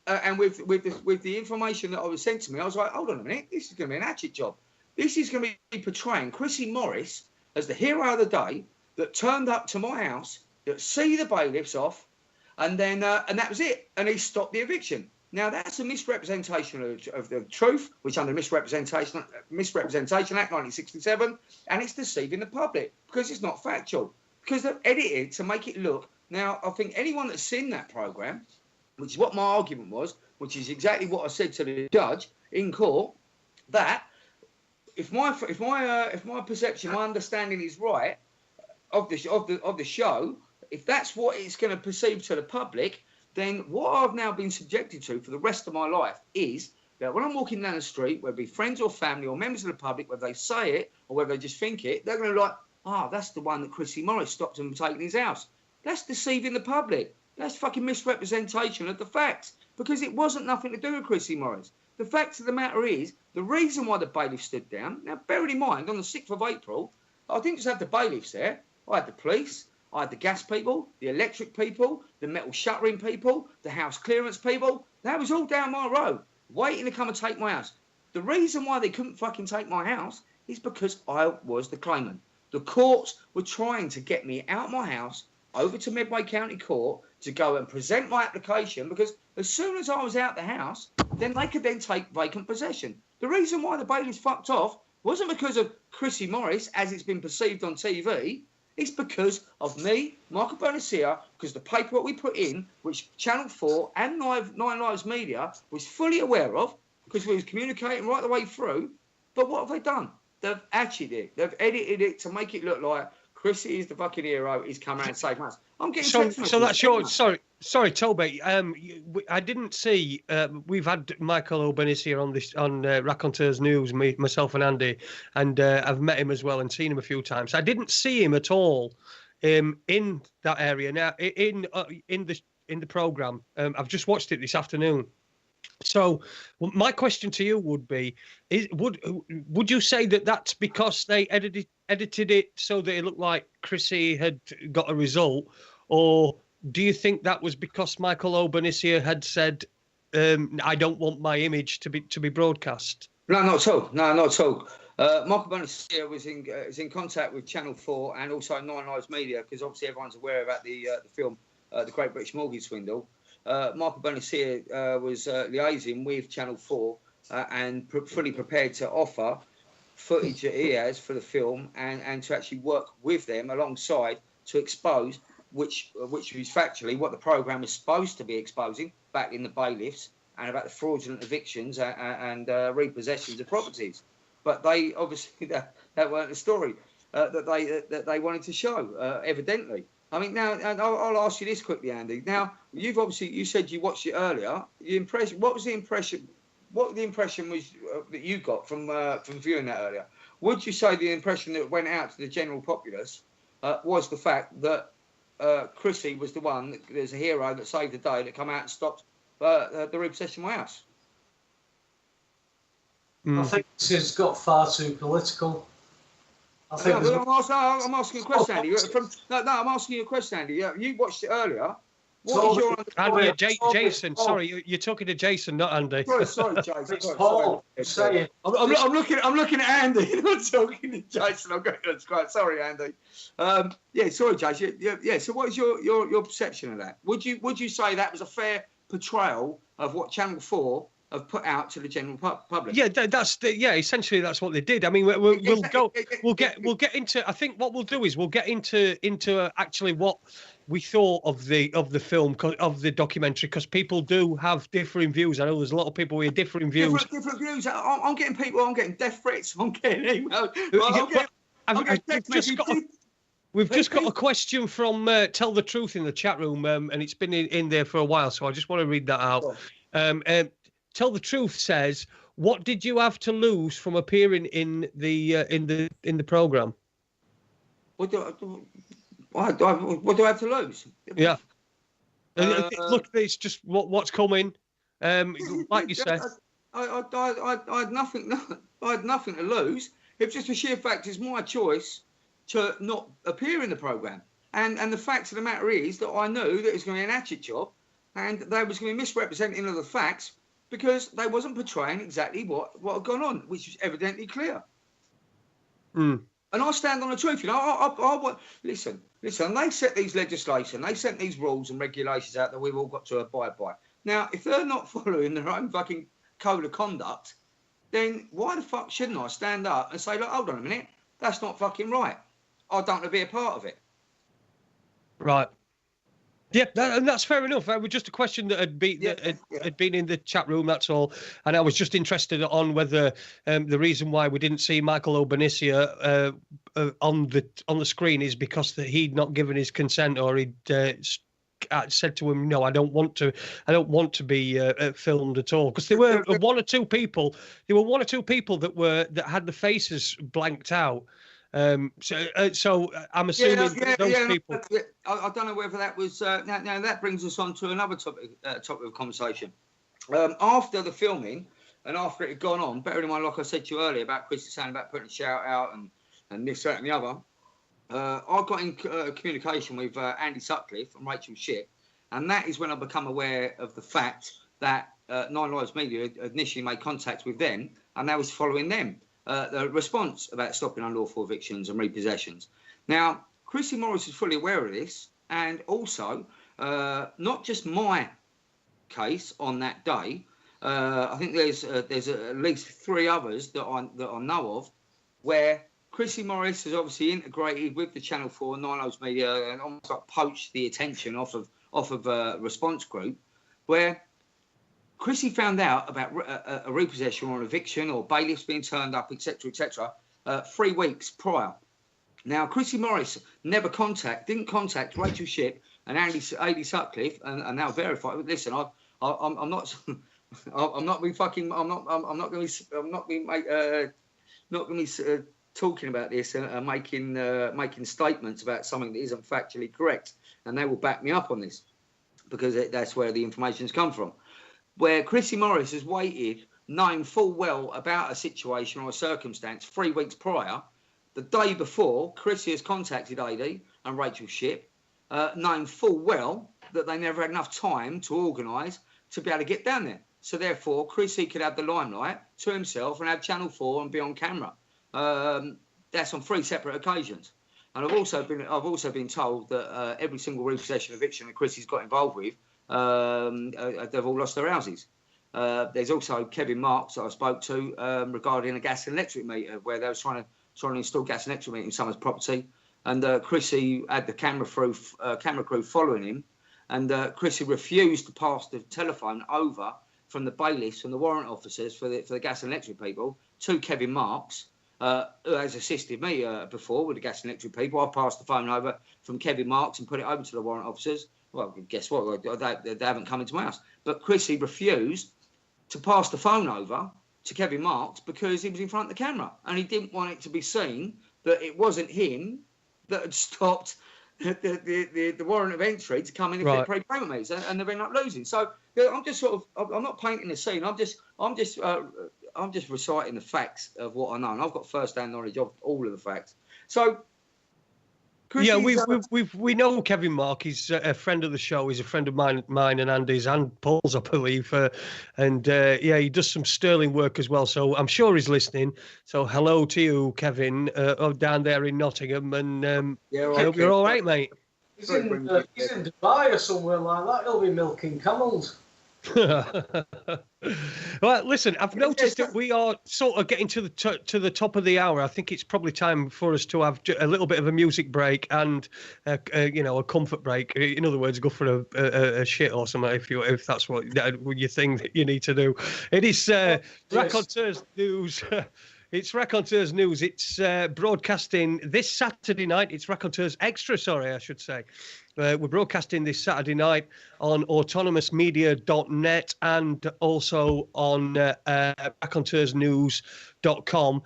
And with the information that I was sent to me, I was like, hold on a minute, this is going to be an hatchet job. This is going to be portraying Chrissy Morris as the hero of the day that turned up to my house, that see the bailiffs off, and then and that was it. And he stopped the eviction. Now, that's a misrepresentation of the truth, which under Misrepresentation Act 1967, and it's deceiving the public because it's not factual, because they've edited to make it look. Now, I think anyone that's seen that programme, which is what my argument was, which is exactly what I said to the judge in court, that if my perception, my understanding is right of the show, if that's what it's going to perceive to the public, then what I've now been subjected to for the rest of my life is that when I'm walking down the street, whether it be friends or family or members of the public, whether they say it or whether they just think it, they're going to be like, that's the one that Chrissy Morris stopped him from taking his house. That's deceiving the public. That's fucking misrepresentation of the facts, because it wasn't nothing to do with Chrissy Morris. The fact of the matter is, the reason why the bailiffs stood down, now bearing in mind, on the 6th of April, I didn't just have the bailiffs there, I had the police, I had the gas people, the electric people, the metal shuttering people, the house clearance people. That was all down my road, waiting to come and take my house. The reason why they couldn't fucking take my house is because I was the claimant. The courts were trying to get me out of my house, over to Medway County Court, to go and present my application, because as soon as I was out the house, then they could then take vacant possession. The reason why the bailiffs fucked off wasn't because of Chrissy Morris, as it's been perceived on TV. It's because of me, Michael Bonacia, because the paperwork we put in, which Channel 4 and Nine Lives Media was fully aware of, because we was communicating right the way through. But what have they done? They've edited it to make it look like Chrissy is the fucking hero. He's come around and saved us. I'm getting so that's your sorry, Toby. I didn't see. We've had Michael Albanese here on Raconteurs News, myself and Andy, and I've met him as well and seen him a few times. I didn't see him at all in that area. Now in the program, I've just watched it this afternoon. So my question to you would be: would you say that that's because they edited it so that it looked like Chrissy had got a result, or do you think that was because Michael Albanese had said, "I don't want my image to be broadcast"? No, not at all. No, not at all. Michael Albanese was in contact with Channel 4 and also Nine Lives Media, because obviously everyone's aware about the film, The Great British Mortgage Swindle. Michael Bonacia was liaising with Channel 4 and fully prepared to offer footage that he has for the film and to actually work with them alongside to expose which is factually what the programme is supposed to be exposing back in the Bailiffs and about the fraudulent evictions and repossessions of properties. But they obviously that weren't the story that they wanted to show, evidently. I mean, now I'll ask you this quickly, Andy. Now you said you watched it earlier. What was the impression? What the impression was that you got from viewing that earlier? Would you say the impression that went out to the general populace was the fact that Chrissy was the one, there's a hero that saved the day, that come out and stopped the repossession of my house? I think this has got far too political. I think I'm asking a question, Andy. I'm asking you a question, Andy. You watched it earlier. What is your Andy, Jason, sorry, you're talking to Jason, not Andy. Sorry, Jason. It's Paul. Sorry. I'm looking at Andy. I'm not talking to Jason. That's great. Sorry, Andy. Sorry, Jason. Yeah. So, what is your perception of that? Would you say that was a fair portrayal of what Channel 4 have put out to the general public? Yeah, essentially that's what they did. I mean, we'll get into. I think what we'll do is we'll get into actually what we thought of the film, of the documentary, because people do have differing views. I know there's a lot of people with differing views. Different views. I'm getting people. I'm getting death threats. I'm getting emails. We've just got a question from Tell the Truth in the chat room, and it's been in there for a while, so I just want to read that out. Tell the Truth says, "What did you have to lose from appearing in the program?" What do I have to lose? Yeah. Look, it's just what's coming. Like you said, I had nothing. I had nothing to lose. It's just a sheer fact. It's my choice to not appear in the program, and the fact of the matter is that I knew that it was going to be an hatchet job, and they was going to be misrepresenting of the facts because they wasn't portraying exactly what had gone on, which was evidently clear. And I stand on the truth. You know, I listen. They set these legislation, they sent these rules and regulations out that we've all got to abide by. Now, if they're not following their own fucking code of conduct, then why the fuck shouldn't I stand up and say, look, hold on a minute, that's not fucking right. I don't want to be a part of it. Right. Yeah, and that's fair enough. It was just a question that had been in the chat room. That's all, and I was just interested on whether the reason why we didn't see Michael Obanisia on the screen is because he'd not given his consent, or he'd said to him, "No, I don't want to be filmed at all." Because there were one or two people that had the faces blanked out. So I'm assuming those people. I don't know whether that was. Now that brings us on to another topic of conversation. After the filming and after it had gone on, bearing in mind, like I said to you earlier about Chrissy saying about putting a shout out and this, that, and the other, I got in communication with Andy Sutcliffe and Rachel Shipp, and that is when I become aware of the fact that Nine Lives Media had initially made contact with them, and I was following them. The response about stopping unlawful evictions and repossessions. Now, Chrissy Morris is fully aware of this, and also not just my case on that day. I think there's at least 3 others that I know of, where Chrissy Morris has obviously integrated with the Channel 4 Nine Lives Media and almost like poached the attention off of a response group, where Chrissy found out about a repossession or an eviction or bailiffs being turned up, etc., 3 weeks prior. Now, Chrissy Morris didn't contact Rachel Shipp and Andy Sutcliffe, and now verify. Listen, I'm not going to be talking about this and making statements about something that isn't factually correct, and they will back me up on this because that's where the information's come from. Where Chrissy Morris has waited, knowing full well about a situation or a circumstance 3 weeks prior, the day before, Chrissy has contacted AD and Rachel Shipp, knowing full well that they never had enough time to organise to be able to get down there. So therefore, Chrissy could have the limelight to himself and have Channel 4 and be on camera. That's on 3 separate occasions. And I've also been told that every single repossession eviction that Chrissy's got involved with, they've all lost their houses. There's also Kevin Marks that I spoke to regarding a gas and electric meter, where they were trying to install gas and electric meter in someone's property. And Chrissy had the camera crew following him, and Chrissy refused to pass the telephone over from the bailiffs, from the warrant officers for the gas and electric people, to Kevin Marks, who has assisted me before with the gas and electric people. I passed the phone over from Kevin Marks and put it over to the warrant officers. Well, guess what? They haven't come into my house. But Chrissy refused to pass the phone over to Kevin Marks because he was in front of the camera, and he didn't want it to be seen that it wasn't him that had stopped the warrant of entry to come in and fit prepayment meters, and they've ended up losing. So I'm just I'm not painting the scene. I'm just reciting the facts of what I know, and I've got first-hand knowledge of all of the facts. So. Yeah, we know Kevin Mark. He's a friend of the show. He's a friend of mine and Andy's and Paul's, I believe. And he does some sterling work as well. So I'm sure he's listening. So hello to you, Kevin, down there in Nottingham. And I hope you're all right, mate. He's in Dubai or somewhere like that. He'll be milking camels. Well, listen, I've noticed that we are sort of getting to the top of the hour. I think it's probably time for us to have a little bit of a music break and a comfort break. In other words, go for a shit or something if that's what you think that you need to do. It is Raconteurs News. It's Raconteurs News. It's broadcasting this Saturday night. It's Raconteurs Extra, sorry, I should say. We're broadcasting this Saturday night on autonomousmedia.net and also on raconteursnews.com.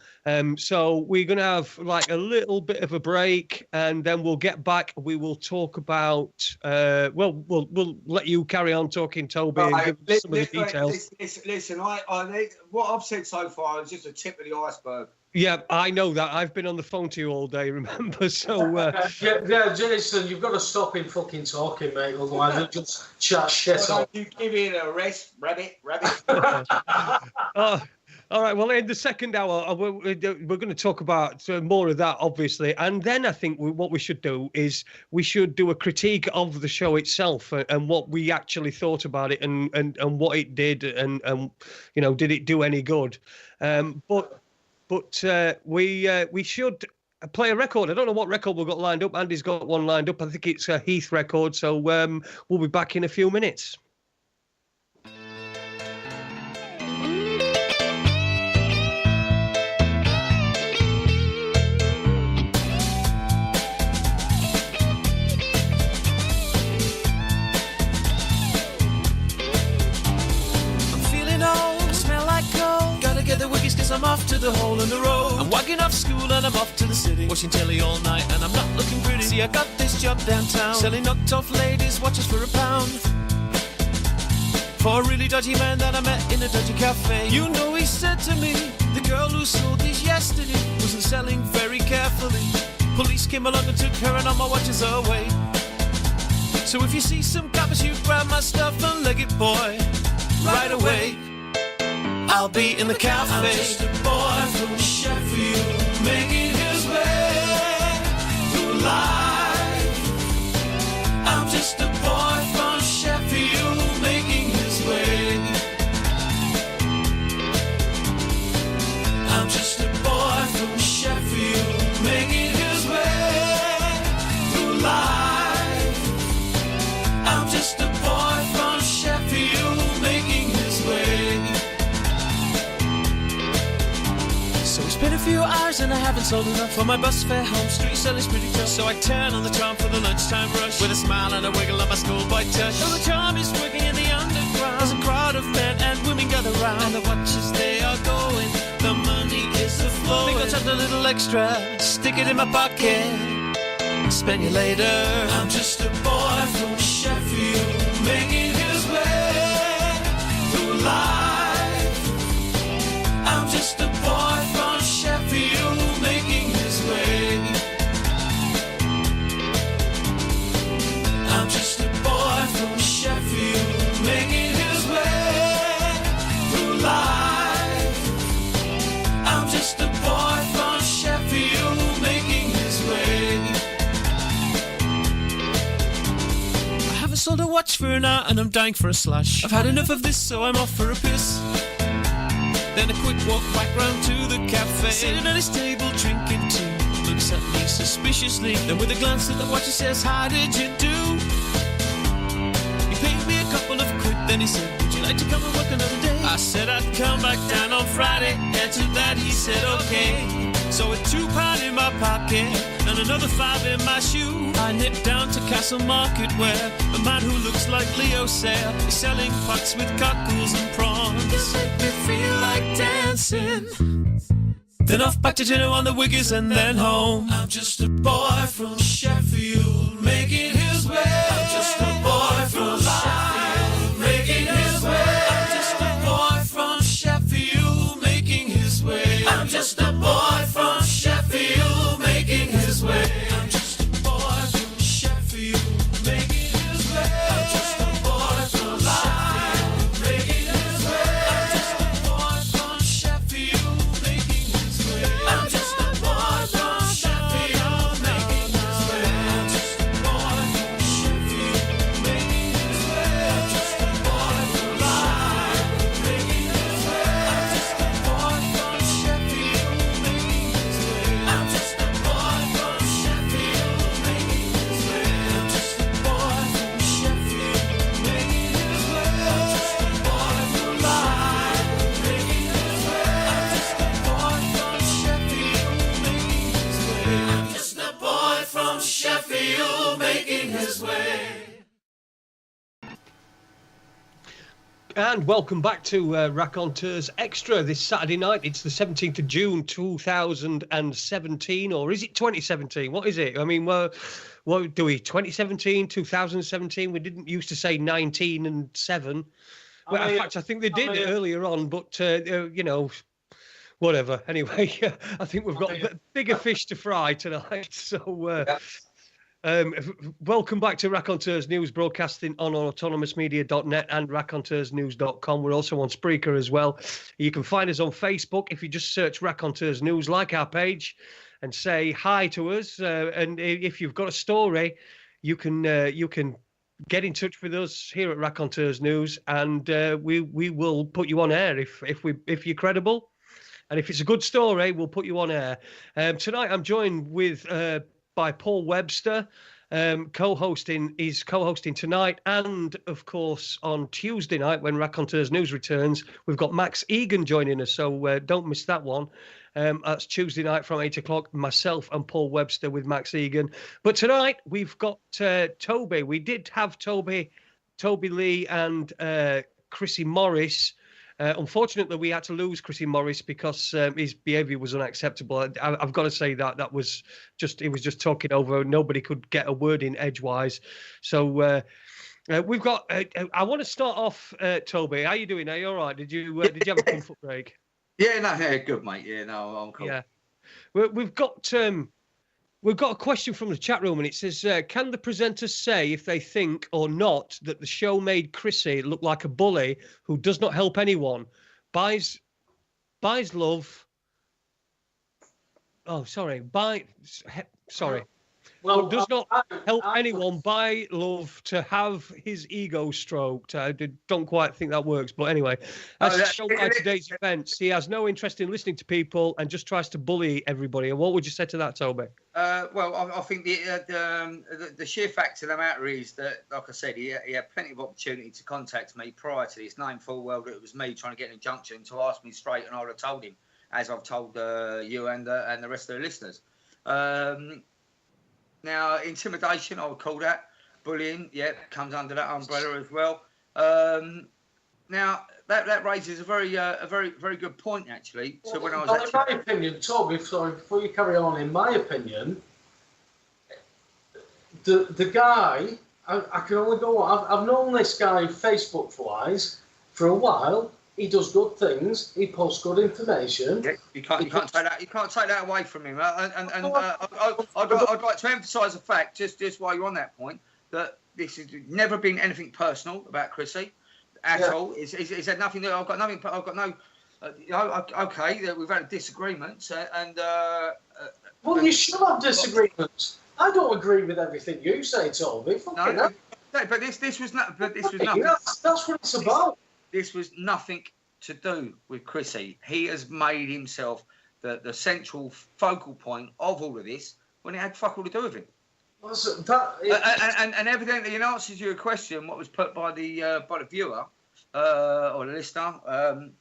So we're going to have like a little bit of a break, and then we'll get back. We will talk about, we'll let you carry on talking, Toby, and give us some of the details. Listen, I what I've said so far is just a tip of the iceberg. Yeah, I know that. I've been on the phone to you all day, remember? So yeah, Jason, you've got to stop him fucking talking, mate. Otherwise, he'll just chat shit up. You give it a rest, rabbit. All right. Well, in the second hour, we're going to talk about more of that, obviously, and then I think what we should do is we should do a critique of the show itself and what we actually thought about it and what it did and did it do any good? But we should play a record. I don't know what record we've got lined up. Andy's got one lined up. I think it's a Heath record. So we'll be back in a few minutes. I'm off to the hole in the road. I'm walking off school and I'm off to the city, watching telly all night and I'm not looking pretty. See, I got this job downtown, selling knocked off ladies watches for £1. For a really dodgy man that I met in a dodgy cafe. You know, he said to me, the girl who sold these yesterday wasn't selling very carefully. Police came along and took her and all my watches away. So if you see some coppers, you grab my stuff and leg it, boy, right away. I'll be in the cafe. I'm just a boy from Sheffield, making his way through life. I'm just a boy from Sheffield, making his way. I'm just a boy from Sheffield, making his way through life. I'm just a boy from Sheffield, making his way. Spent a few hours and I haven't sold enough for my bus fare home. Street selling's pretty tough, so I turn on the charm for the lunchtime rush with a smile and a wiggle on my schoolboy touch. So the charm is working in the underground as a crowd of men and women gather round, and the watches they are going, the money is a flowing. Think I'll take a little extra, stick it in my pocket, spend you later. I'm just a boy from Sheffield, making his way through life. I'm just a boy from Sheffield, making his way. I'm just a boy from Sheffield, making his way through life. I'm just a boy from Sheffield, making his way. I haven't sold a watch for an hour and I'm dying for a slash. I've had enough of this, so I'm off for a piss. Then a quick walk back round to the cafe. Sitting at his table drinking tea. Looks at me suspiciously. Then with a glance at the watch he says, how did you do? He paid me a couple of quid. Then he said, would you like to come and work another day? I said I'd come back down on Friday. And to that he said okay. So with £2 in my pocket and another 5 in my shoe, I nipped down to Castle Market where a man who looks like Leo Sayer is selling pots with cockles and prawns. You make me feel like dancing. Then off back to dinner on the Wiggers and then home. I'm just a boy from Sheffield making his way. I'm just a boy from Sheffield making his way. I'm just a boy from Sheffield making his way. I'm just a boy from Sheffield making his way. I'm just a boy from Sheffield making his way. I'm just a boy from Sheffield making his way. I'm just a boy from Sheffield making his way. I'm just a boy from Sheffield making his way. I'm just a boy from Sheffield making his way. I'm just a boy from Sheffield making his way. I'm just a boy from Sheffield making his way. I'm just a boy from Sheffield making his way. I'm just a boy from Sheffield making his way. I'm just a boy from Sheffield making his way. I'm just a boy from Sheffield making his way. I'm just a boy from Sheffield making his way. And welcome back to Raconteurs Extra this Saturday night. It's the 17th of June 2017, or is it 2017? What is it? I mean, what do we, 2017, 2017? We didn't used to say 19 and 7. Well, in fact, I think they did earlier on, but, you know, whatever. Anyway, I think we've got bigger fish to fry tonight. So, welcome back to Raconteurs News, broadcasting on autonomousmedia.net and raconteursnews.com. We're also on Spreaker as well. You can find us on Facebook if you just search Raconteurs News, like our page, and say hi to us. And if you've got a story, you can get in touch with us here at Raconteurs News, and we will put you on air if you're credible, and if it's a good story, we'll put you on air. Tonight, I'm joined with by Paul Webster, co-hosting tonight, and of course on Tuesday night when Raconteurs News returns, we've got Max Egan joining us, so don't miss that one. That's Tuesday night from 8 o'clock, myself and Paul Webster with Max Egan. But tonight we've got Toby. We did have Tobe Leigh and Chrissy Morris. Unfortunately, we had to lose Chrissy Morris because his behaviour was unacceptable. I've got to say that was just, he was just talking over. Nobody could get a word in edgewise. So we've got. I want to start off, Toby. How you doing? Are you all right? Did you have a comfort break? Yeah, no, yeah, good, mate. Yeah, no, I'm cool. Yeah, we've got a question from the chat room, and it says, can the presenters say if they think or not that the show made Chrissy look like a bully who does not help anyone, buys love? Oh, sorry, well, does not help anyone buy love to have his ego stroked. I don't quite think that works, but anyway, that's shown by today's events. He has no interest in listening to people and just tries to bully everybody. And what would you say to that, Toby? Well, I think the sheer fact of the matter is that, like I said, he had plenty of opportunity to contact me prior to this, knowing full well that it was me trying to get an injunction to ask me straight, and I would have told him, as I've told you and the rest of the listeners. Now, intimidation, I would call that. Bullying, yeah, comes under that umbrella as well. Now, that raises a very good point, actually. So when I was in my opinion, Toby, sorry, before you carry on, in my opinion, the guy, I can only go on. I've known this guy Facebook-wise for a while. He does good things. He posts good information. Yeah, you can't take that away from him. I'd like to emphasise the fact, just while you're on that point, that this has never been anything personal about Chrissy at all. It's had nothing. I've got no. Okay, we've had disagreements, well, you should have disagreements. I don't agree with everything you say, Toby. No, But this was not. But this was nothing. That's what it's about. This was nothing to do with Chrissy. He has made himself the central focal point of all of this when it had fuck all to do with him. And evidently, in answer to your question, what was put by the viewer or the listener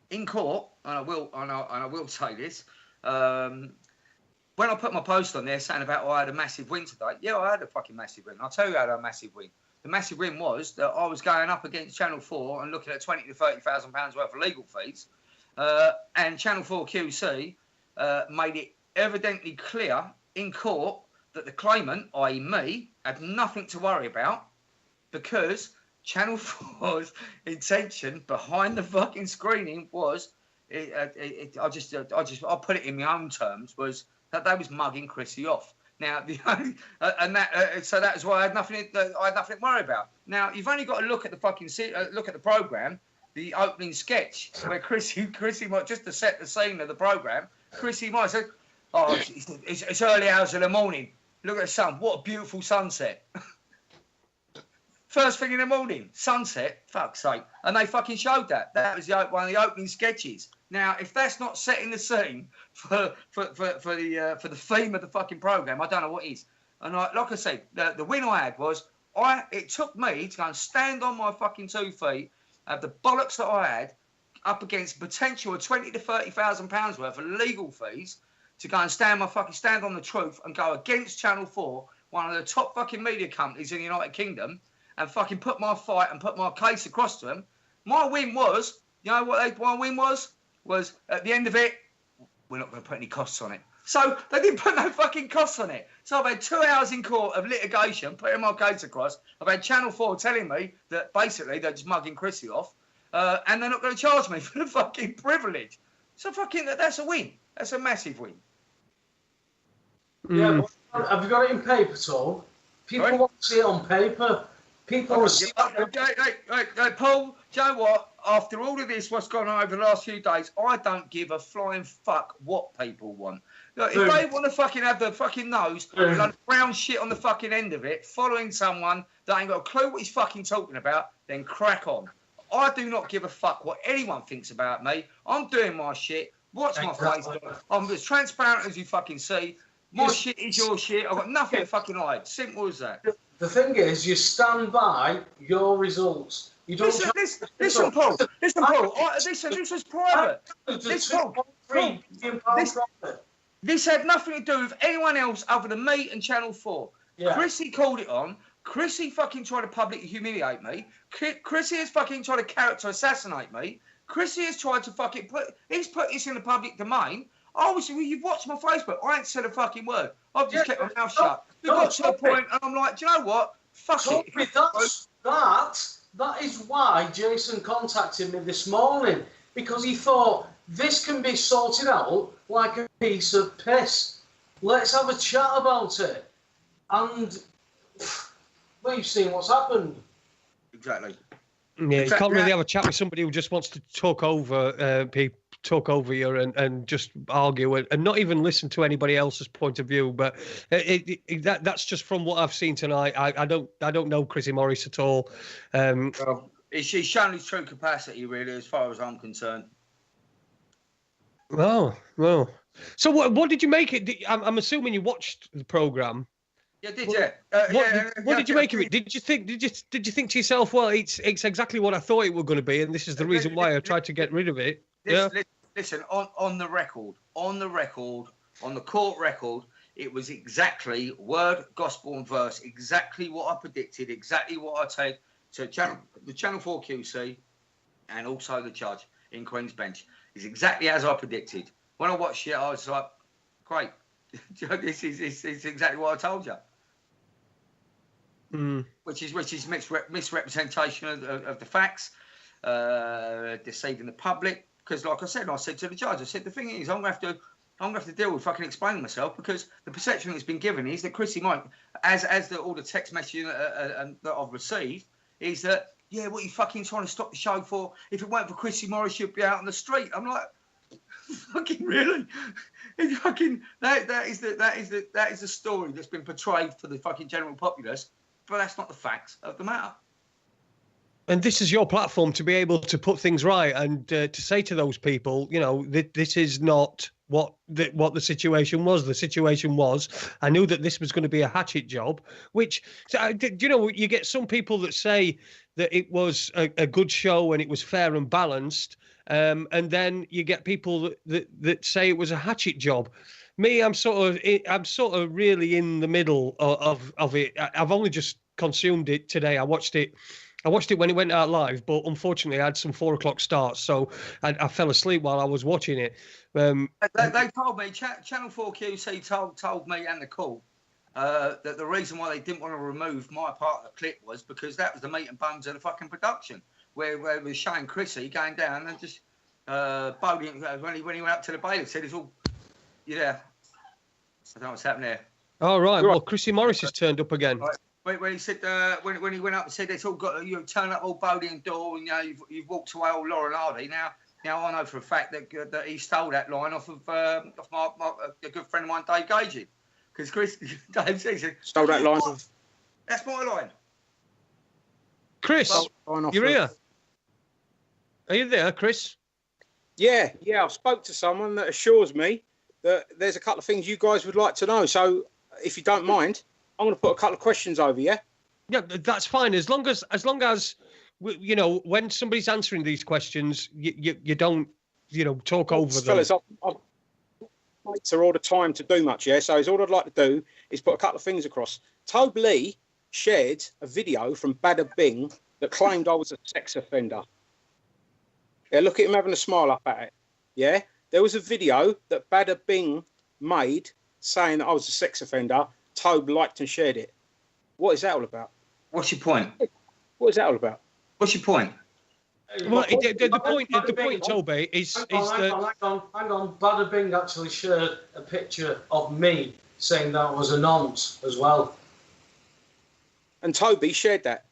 in court, and I will say this. When I put my post on there saying about I had a massive win today, yeah, I had a fucking massive win. I'll tell you how I had a massive win. The massive win was that I was going up against Channel 4 and looking at £20,000 to £30,000 worth of legal fees, and Channel 4 QC made it evidently clear in court that the claimant, i.e. me, had nothing to worry about because Channel 4's intention behind the fucking screening was, I'll put it in my own terms, was that they was mugging Chrissy off. Now, so that is why I had nothing to worry about. Now, you've only got to look at the fucking look at the program, the opening sketch where Chrissy might, just to set the scene of the program, Chrissy might say, "Oh, it's early hours of the morning. Look at the sun. What a beautiful sunset." First thing in the morning, sunset. Fuck's sake! And they fucking showed that. That was one of the opening sketches. Now, if that's not setting the scene for the theme of the fucking program, I don't know what is. And like I said, the win I had was it took me to go and stand on my fucking 2 feet, have the bollocks that I had up against potential of £20,000 to £30,000 worth of legal fees to go and stand on the truth and go against Channel 4, one of the top fucking media companies in the United Kingdom, and fucking put my fight and put my case across to them. My win was, you know what my win was? Was at the end of it, we're not going to put any costs on it. So they didn't put no fucking costs on it. So I've had 2 hours in court of litigation, putting my case across. I've had Channel 4 telling me that basically they're just mugging Chrissy off, and they're not going to charge me for the fucking privilege. So fucking, that's a win. That's a massive win. Yeah, but have you got it in paper, Tobe? People want to see it on paper. People want to see it. Paul, do you know what? After all of this, what's gone on over the last few days, I don't give a flying fuck what people want. Look, if they want to fucking have the fucking nose with like brown shit on the fucking end of it, following someone that ain't got a clue what he's fucking talking about, then crack on. I do not give a fuck what anyone thinks about me. I'm doing my shit. Watch my Facebook. I'm as transparent as you fucking see. My shit is your shit. I've got nothing to fucking hide. Simple as that. The thing is, you stand by your results. You don't listen, Paul. Listen, Paul. This was private. This had nothing to do with anyone else other than me and Channel 4. Yeah. Chrissy called it on. Chrissy fucking tried to publicly humiliate me. Chrissy has fucking tried to character assassinate me. Chrissy has tried to fucking put this in the public domain. Obviously, well, you've watched my Facebook. I ain't said a fucking word. I've just kept my mouth shut. We got to the point, and I'm like, do you know what? Fuck it. That is why Jason contacted me this morning, because he thought this can be sorted out like a piece of piss. Let's have a chat about it. And we've seen what's happened. Exactly. Yeah, you can't really have a chat with somebody who just wants to talk over you and just argue and not even listen to anybody else's point of view. But that's just from what I've seen tonight. I don't know Chrissy Morris at all. Well, she's shown his true capacity, really, as far as I'm concerned. Oh, well. So what did you make it? I'm assuming you watched the programme. Yeah, did you? What did you make of it? Did you think to yourself, well, it's exactly what I thought it was going to be, and this is the reason why I tried to get rid of it? Listen, on the record, on the court record, it was exactly word, gospel, and verse, exactly what I predicted, exactly what I said to the Channel 4 QC, and also the judge in Queen's Bench. It's exactly as I predicted. When I watched it, I was like, great. This is exactly what I told you. Which is misrepresentation of the facts, deceiving the public. Because, like I said to the judge, I said the thing is, I'm gonna have to deal with fucking explaining myself, because the perception that's been given is that Chrissy might, all the text messaging that I've received, is that what are you fucking trying to stop the show for? If it weren't for Chrissy Morris, you'd be out on the street. I'm like, fucking really? Fucking that is the story that's been portrayed for the fucking general populace that's not the facts of the matter. And this is your platform to be able to put things right and to say to those people, you know, this is not what the situation was. The situation was, I knew that this was going to be a hatchet job, which, you know, you get some people that say that it was a good show and it was fair and balanced. And then you get people that say it was a hatchet job. Me, I'm sort of really in the middle of it. I've only just consumed it today. I watched it when it went out live, but unfortunately I had some 4:00 starts, so I fell asleep while I was watching it. They told me, Channel 4 QC told me and the call that the reason why they didn't want to remove my part of the clip was because that was the meat and bones of the fucking production, where it was showing Chrissy going down and just bowling when he went up to the bailiff, said it's all, yeah, I don't know what's happening there. All right, well, Chrissy Morris has turned up again. Right. When he said when he went up and said it's all got turn up all Bodie and Door, and you've walked away all Laurel Hardy. Now I know for a fact that he stole that line off of a good friend of mine, Dave Gagey, because Dave said stole that line. That's my line. Chris, you're here. Are you there, Chris? Yeah. I spoke to someone that assures me that there's a couple of things you guys would like to know. So if you don't mind, I'm going to put a couple of questions over, yeah? Yeah, that's fine. As long as you know, when somebody's answering these questions, you don't, you know, talk over them. Fellas, I've are all the time to do much, yeah? So all I'd like to do is put a couple of things across. Tobe Leigh shared a video from Bada Bing that claimed I was a sex offender. Yeah, look at him having a smile up at it. Yeah? There was a video that Bada Bing made saying that I was a sex offender. Tobe liked and shared it. What is that all about? What's your point? What is that all about? What's your point? Well, the point, Toby, is that... Hang on. Bada Bing actually shared a picture of me saying that was a nonce as well. And Toby shared that.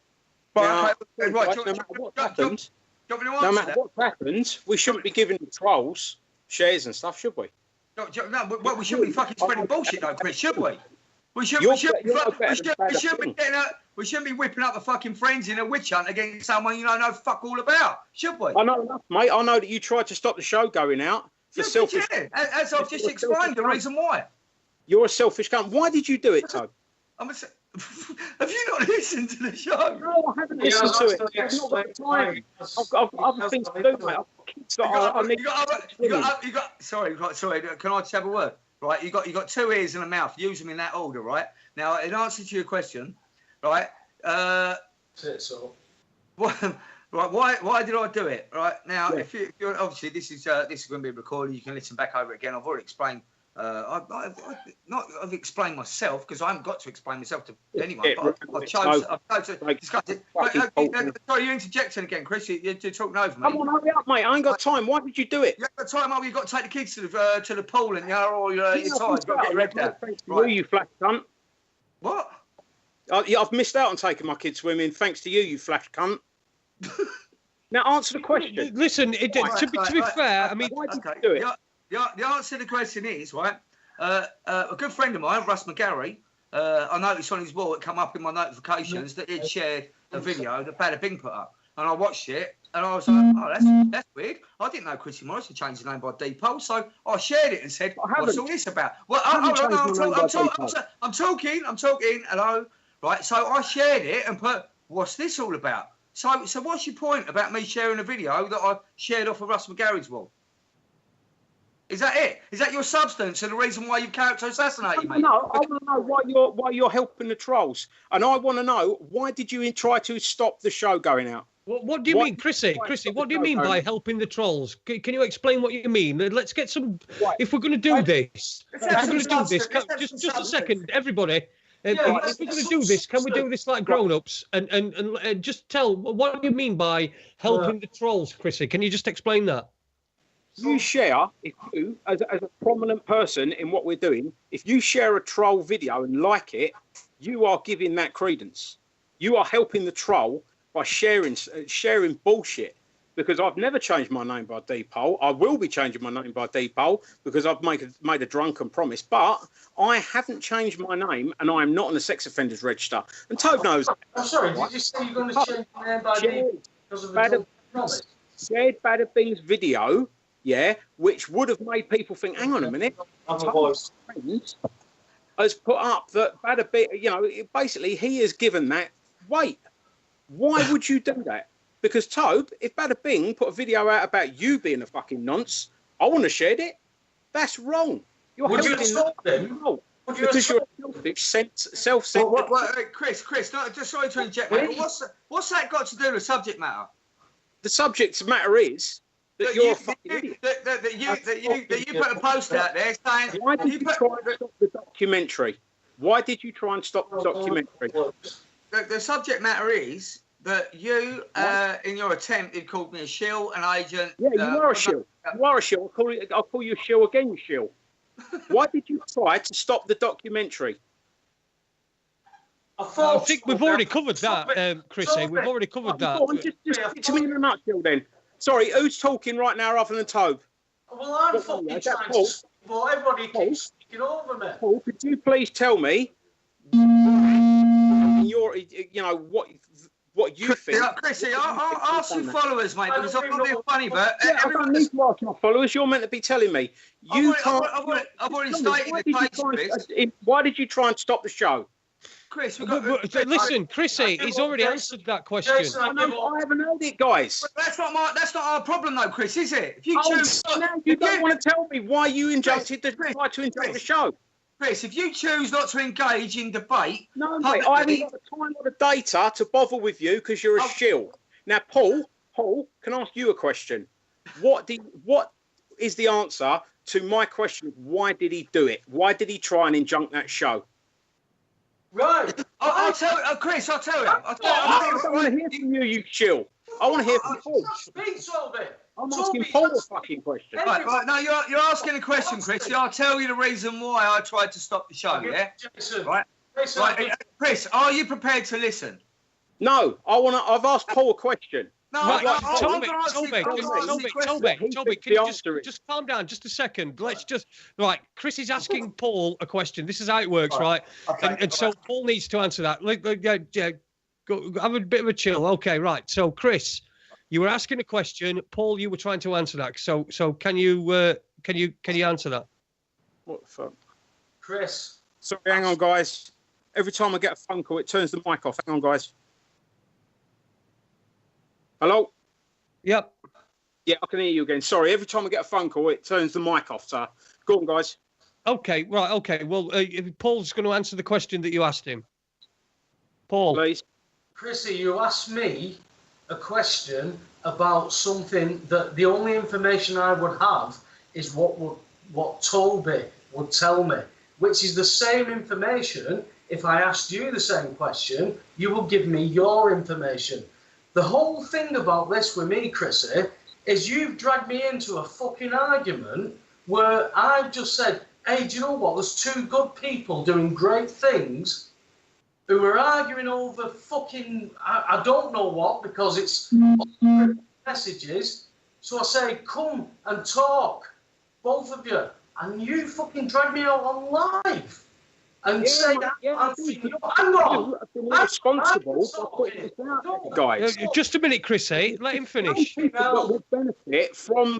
Now, no matter what happens, we shouldn't be giving the trolls shares and stuff, should we? No, well, we shouldn't be fucking spreading bullshit, though, Chris, should we? We shouldn't be whipping up the fucking friends in a witch hunt against someone you know fuck all about, should we? I know enough, mate. I know that you tried to stop the show going out for selfish. Yeah, as I've just explained, the reason why. You're a selfish cunt. Why did you do it, Tobe? Have you not listened to the show? No, I haven't listened to it. I've not got time. I've got other things to do, mate. I've got kids that Sorry. Can I just have a word? Right, you got 2 ears and a mouth. Use them in that order, right? Now, in answer to your question, right? Why did I do it? Right now, if you're obviously this is going to be recorded. You can listen back over it again. I've already explained. I've explained myself because I haven't got to explain myself to anyone. But I've chosen to discuss it. Sorry, you're interjecting again, Chris. You're talking over me. Come on, hurry up, mate. I ain't got time. Why did you do it? You haven't got time. You've got to take the kids to the pool and you're tired. You've got to get your head down. Right. You flash cunt. What? I've missed out on taking my kids swimming thanks to you flash cunt. Now answer the question. Listen, to be fair, I mean, why did you do it? The answer to the question is, right, a good friend of mine, Russ McGarry, I noticed on his wall, it come up in my notifications that he'd shared a video that Bada Bing put up. And I watched it, and I was like, oh, that's weird. I didn't know Chrissy Morris had changed his name by Depot, so I shared it and said, what's all this about? Well, I'm talking, hello. Right, so I shared it and put, what's this all about? So what's your point about me sharing a video that I shared off of Russ McGarry's wall? Is that it? Is that your substance and the reason why you've character assassinated me? No, I want to know why you're helping the trolls, and I want to know why did you try to stop the show going out? What do you mean, Chrissy? What do you mean by helping the trolls? Can you explain what you mean? Let's get some. Right. If we're going to do this, just a second, everybody. If we're going to do this, can we do this like grown-ups and just tell what do you mean by helping the trolls, Chrissy? Can you just explain that? You share, if you, as a prominent person in what we're doing, if you share a troll video and like it, you are giving that credence. You are helping the troll by sharing bullshit. because I've never changed my name by default. I will be changing my name by default because I've made a drunken promise. But I haven't changed my name, and I am not on the sex offenders register. And Tobe knows that. I'm sorry, did you say you're going to change your name by default because of a drunken promise? Shared Bada Bing's video, yeah, which would have made people think, hang on a minute, Tobe's friend has put up that Bada Bing, you know, basically he has given that weight. Why would you do that? Because Tobe, if Bada Bing put a video out about you being a fucking nonce, I want to share it. That's wrong. Would you assault them? No, because you're selfish, self-centered. Chris, no, just sorry to inject, mate, but what's that got to do with subject matter? The subject matter is that you're a fucking idiot. That you put a post out there saying... Why did you try and stop the documentary? Why did you try and stop the documentary? The subject matter is that you, in your attempt, you called me a shill, an agent... Yeah, you are a shill. You are a shill. I'll call you a shill again, you shill. Why did you try to stop the documentary? I think we've already covered that, Chrissy. We've already covered that. Just stick to me in a nutshell then. Sorry, who's talking right now other than Tobe? Well, I'm fucking trying to... Well, everybody keeps speaking over me. Paul, could you please tell me what you think? Chrissy, I'll ask you followers, mate, because I'm not being funny, but... I don't need to ask your followers. You're meant to be telling me. I've already stated the case, why did you try and stop the show? Chris, listen, Chrissy, he's already answered that question. I haven't heard it, guys. That's not our problem, though, Chris, is it? If you choose, you don't want to tell me why you tried to inject the show. Chris, if you choose not to engage in debate, no, mate, I haven't got the time or the data to bother with you because you're a shill. Now, Paul, can I ask you a question? What is the answer to my question? Why did he do it? Why did he try and injunct that show? Right. I'll tell you, Chris. I'll tell you. I don't want to hear from you, you shill. I want to hear from Paul. I'm asking Paul a fucking question. Right. No, you're asking a question, Chris. I'll tell you the reason why I tried to stop the show. Yeah. Right. Chris, are you prepared to listen? No. I've asked Paul a question. No, Toby, can you just calm down just a second? Let's just... Right, Chris is asking Paul a question. This is how it works, right? Okay. And so Paul needs to answer that. Go, have a bit of a chill. Okay, right. So, Chris, you were asking a question. Paul, you were trying to answer that. So can you answer that? What the fuck? Chris. Sorry, hang on, guys. Every time I get a phone call, it turns the mic off. Hang on, guys. Hello? Yep. Yeah, I can hear you again. Sorry, every time I get a phone call, it turns the mic off. So, go on, guys. Okay, right, okay. Well, Paul's going to answer the question that you asked him. Paul. Please. Chrissy, you asked me a question about something that the only information I would have is what Toby would tell me, which is the same information. If I asked you the same question, you will give me your information. The whole thing about this with me, Chrissy, is you've dragged me into a fucking argument where I've just said, hey, do you know what? There's two good people doing great things who are arguing over fucking, I don't know what, because it's messages. So I say, come and talk, both of you. And you fucking drag me out on live. And say that I'm not responsible for putting this out, guys. Just a minute, Chrissy. Let him finish. What will benefit from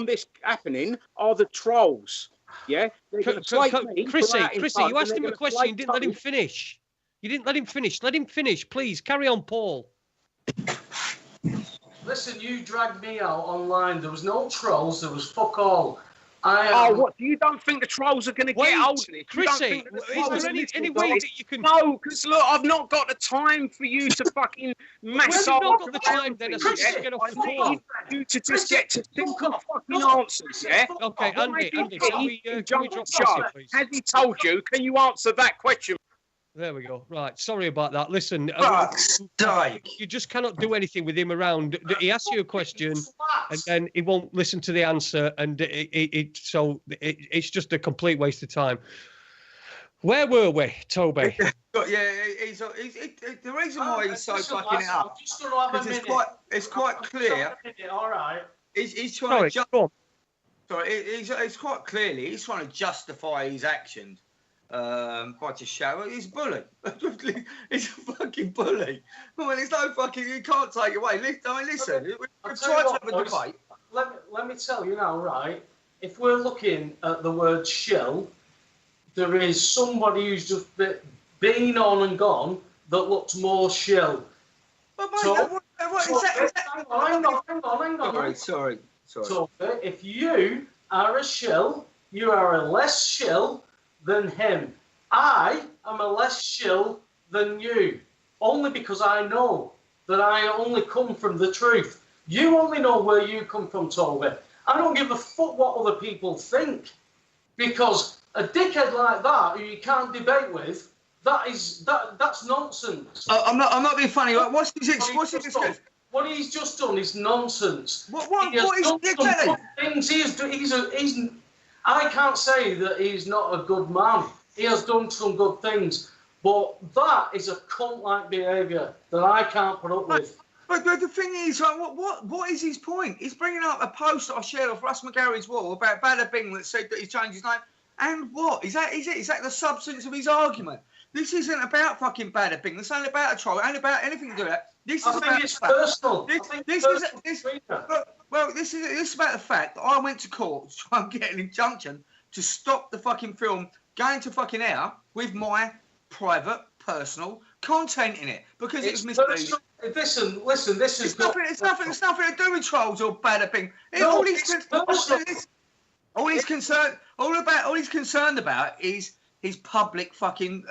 this happening are the trolls. Yeah, Chrissy, you asked him a question. You didn't let him finish. You didn't let him finish. Let him finish, please. Carry on, Paul. Listen, you dragged me out online. There was no trolls. There was fuck all. What? You don't think the trolls are going to get hold of this? Chrissy, is there any way that you can... No, because look, I've not got the time for you to fucking massage... Well, you've not got the time, then. I need you to just get to simple fucking answers, yeah? Okay, Andy, can we drop Chrissy, please? Has he told you? Can you answer that question? There we go. Right. Sorry about that. Listen, you just cannot do anything with him around. He asks you a question, and then he won't listen to the answer, and it's just a complete waste of time. Where were we, Toby? Yeah, the reason why he's so fucking it up because it's quite clear. All right. He's trying to Go on. Sorry, it's quite clearly he's trying to justify his actions by just showing he's a bully. He's a fucking bully. I mean, it's no fucking. You can't take it away. Listen. We've tried to have a debate. Let me tell you now, right? If we're looking at the word shill, there is somebody who's just been on and gone that looks more shill. But mate, hang on. Sorry. So if you are a shill, you are a less shill than him. I am a less shill than you, only because I know that I only come from the truth. You only know where you come from, Toby. I don't give a fuck what other people think, because a dickhead like that who you can't debate with, that's nonsense. I'm not being funny. What's his excuse? What he's just done is nonsense. What is exactly? Things I can't say that he's not a good man. He has done some good things, but that is a cunt-like behaviour that I can't put up with. But the thing is, like, what is his point? He's bringing up a post that I shared off Russ McGarry's wall about Bada Bing that said that he's changed his name. And what? Is that the substance of his argument? This isn't about fucking Bada Bing. This ain't about a troll. It ain't about anything to do with that. This is about it's personal. This is about the fact that I went to court to try and get an injunction to stop the fucking film going to fucking air with my private, personal content in it because it was misleading. Listen. This is it's nothing to do with trolls or Bada Bing. All he's concerned about is his public fucking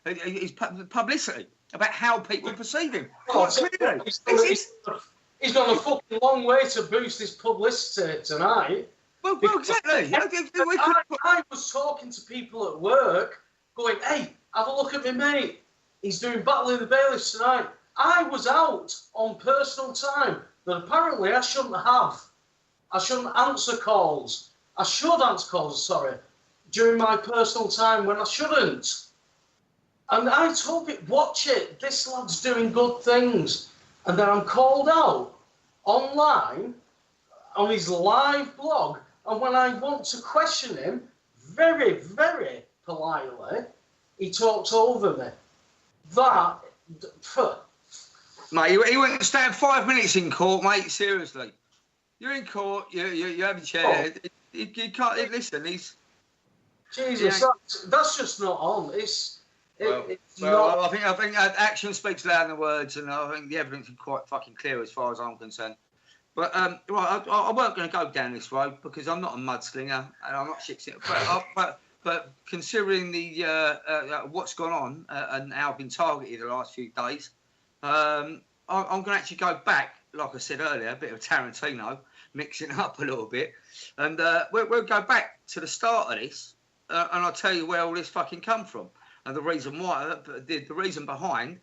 his publicity about how people perceive him. He's gone a fucking long way to boost his publicity tonight. Well, exactly. I was talking to people at work, going, "Hey, have a look at me, mate. He's doing Battle of the Bailiffs tonight." I was out on personal time that apparently I shouldn't have. I shouldn't answer calls. I should answer calls, during my personal time when I shouldn't. And I told it, watch it, this lad's doing good things. And then I'm called out online on his live blog. And when I want to question him, very, very politely, he talks over me. Mate, he wouldn't stand 5 minutes in court, mate, seriously. You're in court, you have a chair. You can't listen, he's... Jesus, that's just not on. It's not... I think action speaks louder than words, and I think the evidence is quite fucking clear as far as I'm concerned. But I weren't going to go down this road because I'm not a mudslinger and I'm not shit. But considering the what's gone on and how I've been targeted the last few days, I'm going to actually go back, like I said earlier, a bit of Tarantino, mixing it up a little bit, and we'll go back to the start of this, and I'll tell you where all this fucking come from and the reason why, the reason behind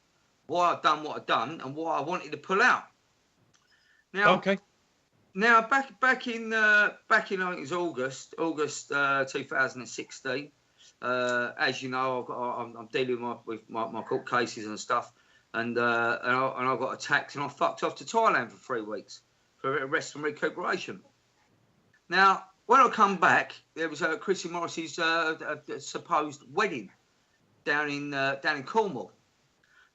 why I've done what I've done and why I wanted to pull out. Now, okay. Now back in I think it was August 2016. As you know, I'm dealing with my court cases and stuff, and I got attacked and I fucked off to Thailand for 3 weeks for rest and recuperation. Now, when I come back, there was Chrissy Morris's supposed wedding down in Cornwall.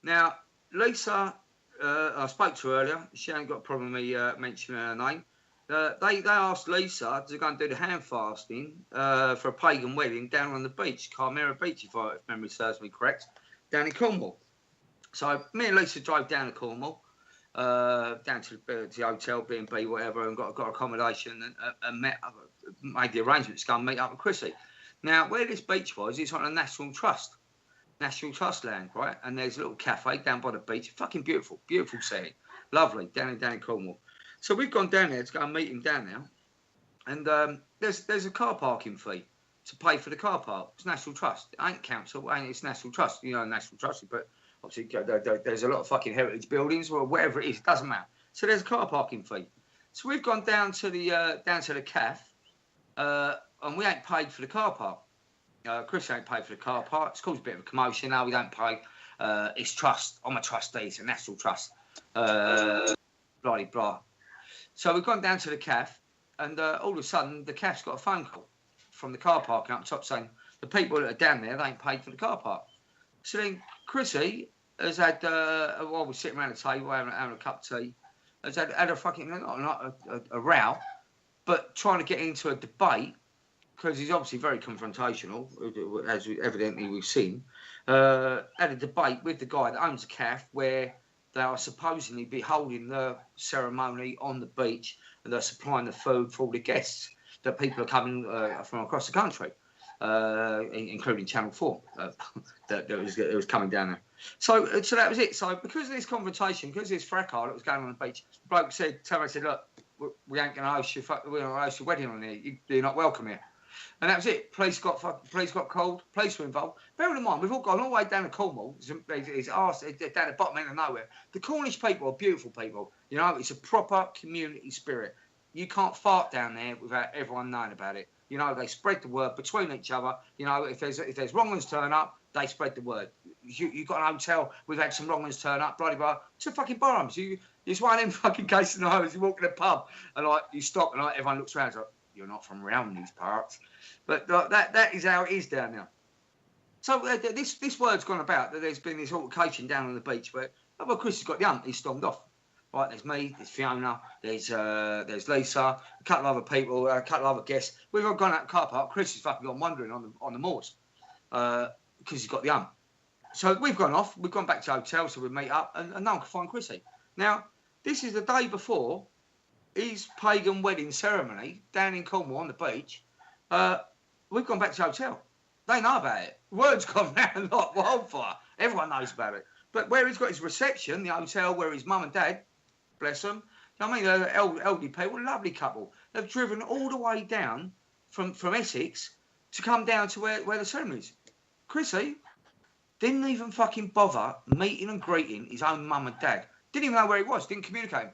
Now, Lisa. I spoke to her earlier. She ain't got a problem with me mentioning her name. They asked Lisa to go and do the hand fasting for a pagan wedding down on the beach, Carmera Beach, if memory serves me correct, down in Cornwall. So me and Lisa drove down to Cornwall, down to the hotel, B&B, whatever, and got accommodation and made the arrangements to go and meet up with Chrissy. Now, where this beach was, it's on a National Trust land, right? And there's a little cafe down by the beach. Fucking beautiful setting. Lovely, down in Cornwall. So we've gone down there to go and meet him down there. And there's a car parking fee to pay for the car park. It's National Trust. It ain't council, it's National Trust. You know, National Trust, but obviously there's a lot of fucking heritage buildings or whatever it is. It doesn't matter. So there's a car parking fee. So we've gone down to the cafe, and we ain't paid for the car park. Chris ain't paid for the car park. It's caused a bit of a commotion. No, we don't pay. It's trust. I'm a trustee. It's a national trust. Blah, blah. So we've gone down to the CAF, and all of a sudden, the CAF's got a phone call from the car park up top saying, the people that are down there, they ain't paid for the car park. So then Chrissy has had, while we're sitting around the table having a cup of tea, has had a fucking, not a row, but trying to get into a debate, because he's obviously very confrontational, as evidently we've seen, had a debate with the guy that owns the CAF where they are supposedly be holding the ceremony on the beach and they're supplying the food for all the guests that people are coming from across the country, including Channel 4 that was coming down there. So that was it. So because of this confrontation, because of this fracas that was going on the beach, the bloke said, Toby said, look, we ain't going to host your wedding on here. You're not welcome here. And that was it. Police got called. Police were involved. Bear in mind, we've all gone all the way down to Cornwall. It's down the bottom end of nowhere. The Cornish people are beautiful people. You know, it's a proper community spirit. You can't fart down there without everyone knowing about it. You know, they spread the word between each other. You know, if there's wrong ones turn up, they spread the word. You got an hotel, we've had some wrong ones turn up, bloody blah. It's a fucking Barhams. It's one of them fucking cases in the you walk in a pub and like you stop and like everyone looks around and like, you're not from around these parts. But that is how it is down there. So this word's gone about that there's been this altercation down on the beach where, Chris has got the hump, he's stormed off. Right, there's me, there's Fiona, there's Lisa, a couple of other people, a couple of other guests. We've all gone out the car park. Chris has fucking gone wandering on the moors because he's got the hump. So we've gone off. We've gone back to the hotel, so we meet up, and no one can find Chrissy. Now, this is the day before his pagan wedding ceremony down in Cornwall on the beach. We've gone back to the hotel. They know about it. Word's gone round like wildfire. Everyone knows about it. But where he's got his reception, the hotel where his mum and dad, bless them, you know what I mean, they're elderly people, lovely couple. They've driven all the way down from Essex to come down to where the ceremony is. Chrissy didn't even fucking bother meeting and greeting his own mum and dad. Didn't even know where he was, didn't communicate.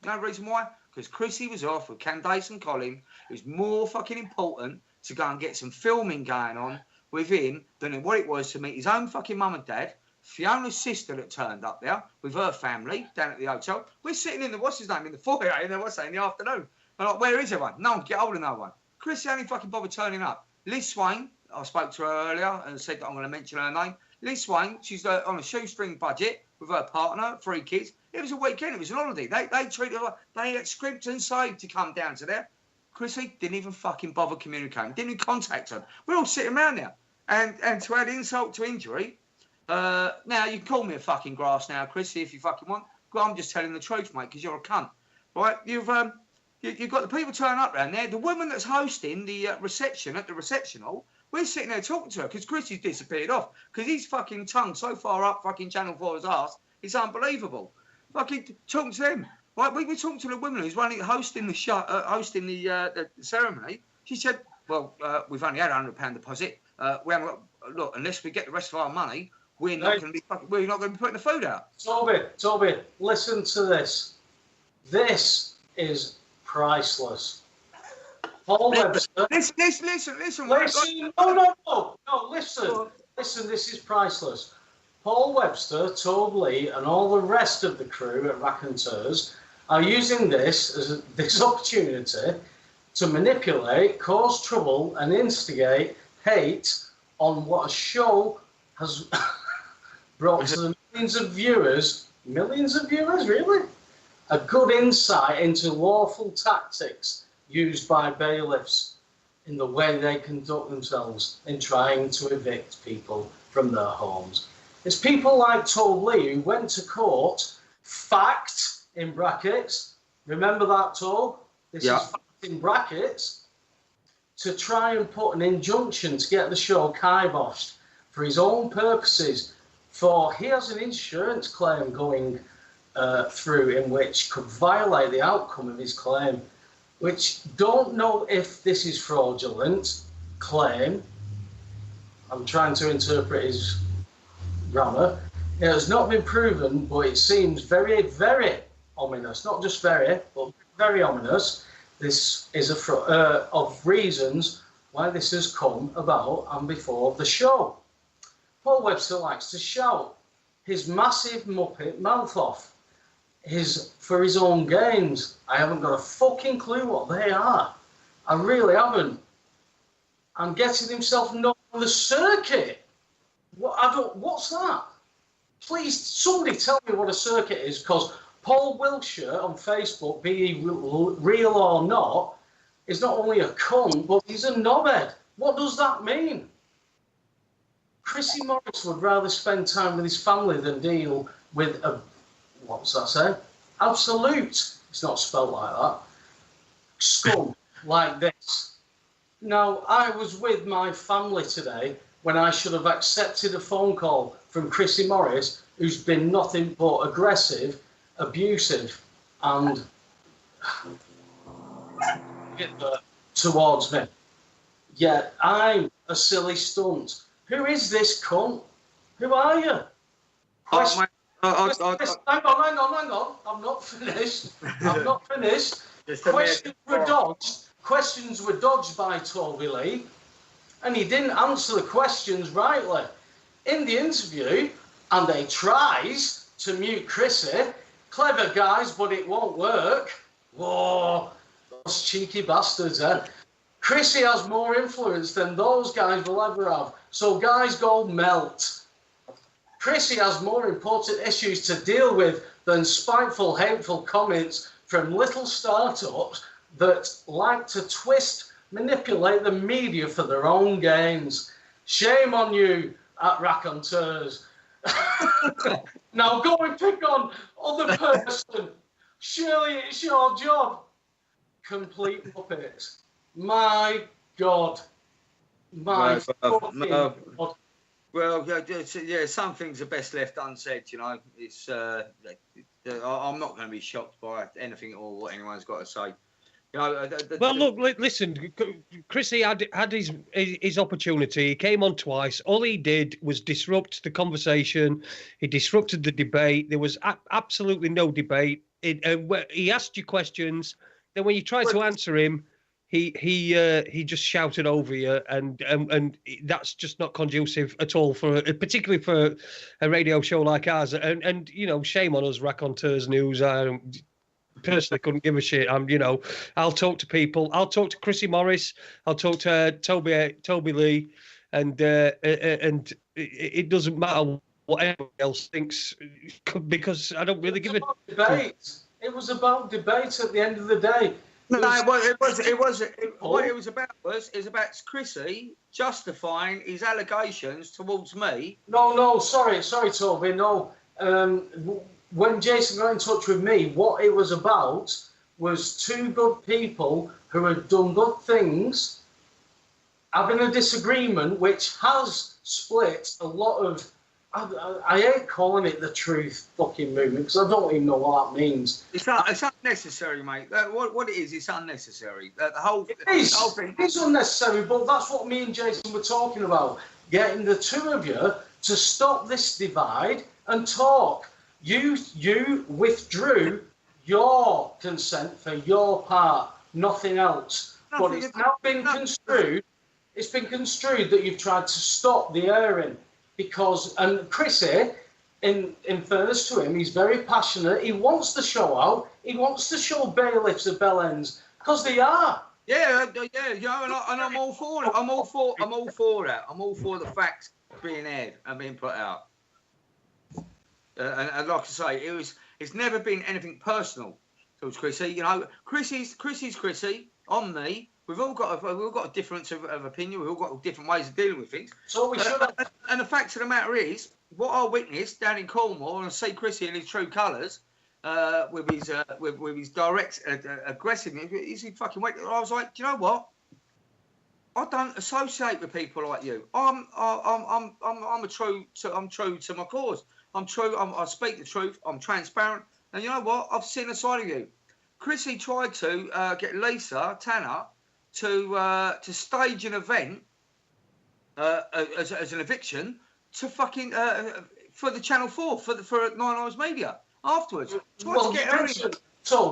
No reason why? Because Chrissy was off with Candace and Colin. It was more fucking important to go and get some filming going on with him than what it was to meet his own fucking mum and dad, Fiona's sister that turned up there with her family down at the hotel. We're sitting in the, in the foyer in the afternoon. I'm like, where is everyone? No one can get hold of no one. Chrissy only fucking bothered turning up. Liz Swain, I spoke to her earlier and said that I'm going to mention her name. Liz Swain, she's on a shoestring budget with her partner, 3 kids. It was a weekend, it was an holiday. They treated her like, they had script and saved to come down to there. Chrissy didn't even fucking bother communicating, didn't even contact her. We're all sitting around there. And to add insult to injury, now you can call me a fucking grass now, Chrissy, if you fucking want. Well, I'm just telling the truth, mate, because you're a cunt. Right? You've got the people turning up around there. The woman that's hosting the reception at the reception hall, we're sitting there talking to her because Chrissy's disappeared off because his fucking tongue so far up fucking Channel 4's ass, it's unbelievable. Fucking talking to them. Right? We were talking to the woman who's hosting the ceremony. She said, well, we've only had £100 deposit. We haven't got, look, unless we get the rest of our money, we're not going to be putting the food out. Toby, listen to this. This is priceless. Paul Webster. Listen. No, listen. Listen, this is priceless. Paul Webster, Tobe Leigh, and all the rest of the crew at Raconteurs are using this as this opportunity to manipulate, cause trouble, and instigate hate on what a show has brought to the millions of viewers, really? A good insight into lawful tactics used by bailiffs in the way they conduct themselves in trying to evict people from their homes. It's people like Tobe Leigh who went to court, fact, in brackets, remember that, Tobe? This is fact in brackets, to try and put an injunction to get the show kiboshed for his own purposes, for he has an insurance claim going through in which could violate the outcome of his claim, which don't know if this is fraudulent claim. I'm trying to interpret his grammar. It has not been proven, but it seems very, very ominous. Not just very, but very ominous. This is of reasons why this has come about and before the show. Paul Webster likes to shout his massive Muppet mouth off for his own games. I haven't got a fucking clue what they are. I really haven't. And getting himself known on the circuit. What's that? Please, somebody tell me what a circuit is, because Paul Wilshire on Facebook, be he real or not, is not only a cunt, but he's a knobhead. What does that mean? Chrissy Morris would rather spend time with his family than deal with a, what's that say? Absolute. It's not spelled like that. Scum like this. Now, I was with my family today when I should have accepted a phone call from Chrissy Morris, who's been nothing but aggressive, abusive, and towards me. Yet I'm a silly stunt. Who is this cunt? Who are you? Hang on. I'm not finished. Questions were dodged by Tobe Leigh, and he didn't answer the questions rightly. In the interview, and they tries to mute Chrissy. Clever guys, but it won't work. Whoa, those cheeky bastards, eh? Chrissy has more influence than those guys will ever have. So guys, go melt. Chrissy has more important issues to deal with than spiteful, hateful comments from little startups that like to twist, manipulate the media for their own gains. Shame on you at Raconteurs. Now go and pick on other person. Surely it's your job. Complete puppets. My God. My fucking God. Well, yeah, some things are best left unsaid, you know. It's I'm not going to be shocked by anything or what anyone's got to say. You know, well, look, listen, Chrissy had his opportunity. He came on twice. All he did was disrupt the conversation. He disrupted the debate. There was absolutely no debate. He asked you questions. Then when you tried to answer him, he just shouted over you, and that's just not conducive at all particularly for a radio show like ours. And you know, shame on us, Raconteurs News. Personally couldn't give a shit. I'll talk to people. I'll talk to Chrissy Morris. I'll talk to Tobe Leigh, and it doesn't matter what anyone else thinks, because I don't really give a debate. It was about debate at the end of the day. What it was about was Chrissy justifying his allegations towards me. No, sorry, Toby, no. When Jason got in touch with me, what it was about was two good people who had done good things, having a disagreement which has split a lot of... I hate calling it the truth fucking movement, because I don't even know what that means. It's unnecessary, mate. What it is, it's unnecessary. The whole thing. It's unnecessary, but that's what me and Jason were talking about. Getting the two of you to stop this divide and talk. You withdrew your consent for your part, nothing else. But it's now been construed. It's been construed that you've tried to stop the airing. Because, and Chrissy, in fairness to him, he's very passionate. He wants the show out. He wants to show Bailiffs at Bell Ends, because they are. Yeah, you know, and I'm all for it. I'm all for that. I'm all for the facts being aired and being put out. And like I say, it's never been anything personal towards Chrissy. You know, Chrissy's Chrissy on me. We've all got a difference of opinion. We've all got different ways of dealing with things. So we should. And the fact of the matter is, what I witnessed down in Cornwall, and see Chrissy in his true colours, with his direct aggressiveness, is he fucking wait. I was like, do you know what? I don't associate with people like you. I'm true to my cause. I'm true. I speak the truth. I'm transparent. And you know what? I've seen a side of you. Chrissy tried to get Lisa Tanner to stage an event as an eviction to fucking for the Channel 4 for 9 Hours Media afterwards. Well,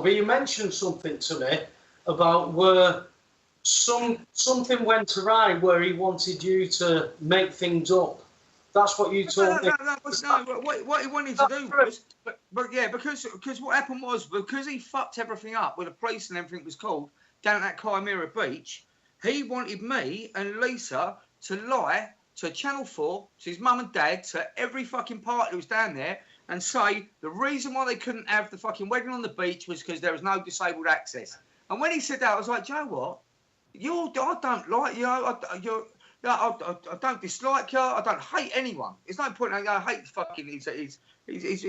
you mentioned something to me about where something went awry where he wanted you to make things up. That's what you told me. No, what he wanted to do was, but yeah, because what happened was, because he fucked everything up with the police and everything was called down at Chimera Beach, he wanted me and Lisa to lie to Channel 4, to his mum and dad, to every fucking party that was down there, and say the reason why they couldn't have the fucking wedding on the beach was because there was no disabled access. And when he said that, I was like, Joe, what? I don't like you. I don't dislike you. I don't hate anyone. There's no point. I hate fucking. He's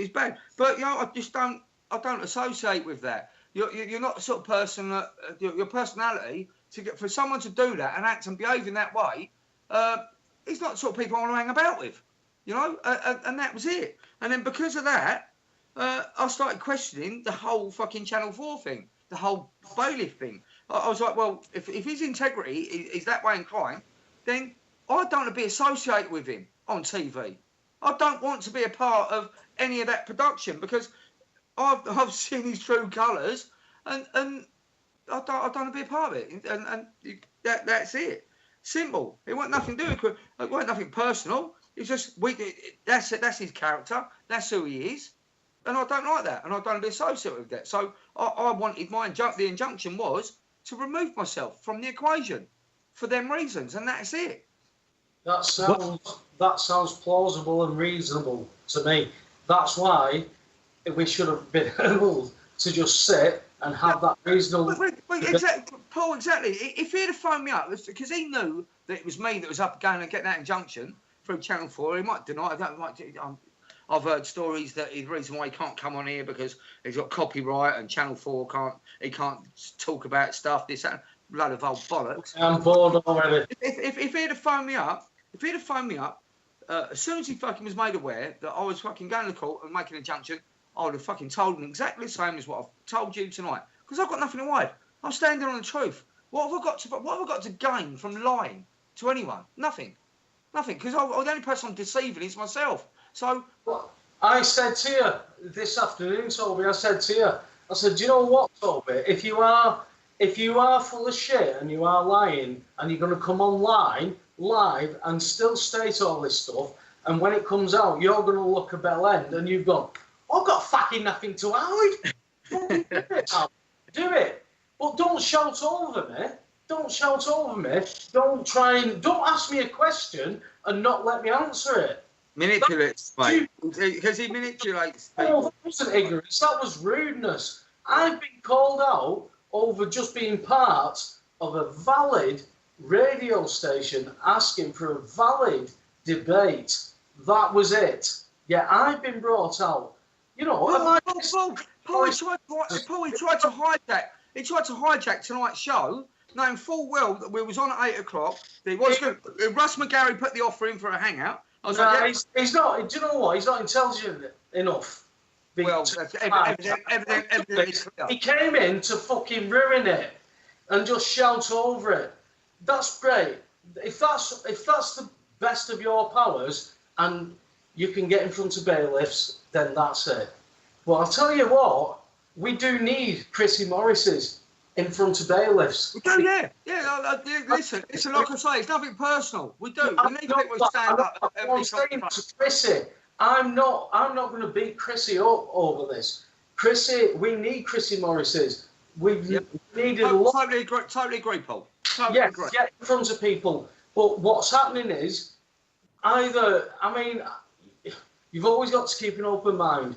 bad. But I just don't. I don't associate with that. You're not the sort of person that your personality for someone to do that and act and behave in that way. He's not the sort of people I want to hang about with. And that was it. And then because of that, I started questioning the whole fucking Channel 4 thing, the whole bailiff thing. I was like, well, if his integrity is that way inclined, then I don't want to be associated with him on TV. I don't want to be a part of any of that production because I've seen his true colours and I don't want to be a part of it. And that's it. Simple. It wasn't nothing to do with it. It wasn't nothing personal. It's just that's his character. That's who he is. And I don't like that. And I don't want to be associated with that. So I wanted the injunction was to remove myself from the equation for them reasons, and that's it. That sounds plausible and reasonable to me. That's why we should have been able to just sit and have that reasonable. Exactly, Paul. Exactly. If he'd have phoned me up, because he knew that it was me that was up going and getting that injunction through Channel 4, he might deny it. I've heard stories that the reason why he can't come on here because he's got copyright and Channel 4 can't talk about stuff. This that, load of old bollocks. I'm bored already. If he'd have phoned me up, as soon as he fucking was made aware that I was fucking going to court and making an injunction, I would have fucking told him exactly the same as what I've told you tonight. Because I've got nothing to hide. I'm standing on the truth. What have I got to gain from lying to anyone? Nothing. Because the only person I'm deceiving is myself. So I said to you this afternoon, Toby, I said, do you know what, Toby? If you are full of shit and you are lying and you're going to come online live and still state all this stuff, and when it comes out, you're going to look a bell end and you've gone, I've got fucking nothing to hide. Do it. But don't shout over me. Don't ask me a question and not let me answer it. Manipulates, mate. Because he manipulates people. Oh, that wasn't ignorance. That was rudeness. I've been called out over just being part of a valid radio station asking for a valid debate. That was it. Yeah, I've been brought out. Paul, he tried to hijack. He tried to hijack tonight's show, knowing full well that we was on at 8 o'clock. Russ McGarry put the offer in for a hangout. He's not. Do you know what? He's not intelligent enough. Well, evidently he came in to fucking ruin it and just shout over it. That's great. If that's the best of your powers and you can get in front of bailiffs, then that's it. But I'll tell you what, we do need Chrissy Morris's in front of bailiffs. We do, yeah. Listen, like I say, it's nothing personal. We do. We need people to stand up. I'm saying to Chrissy, I'm not going to beat Chrissy up over this. Chrissy, we need Chrissy Morris's. We need a lot. Totally agree, Paul. Get in front of people. But what's happening is, you've always got to keep an open mind.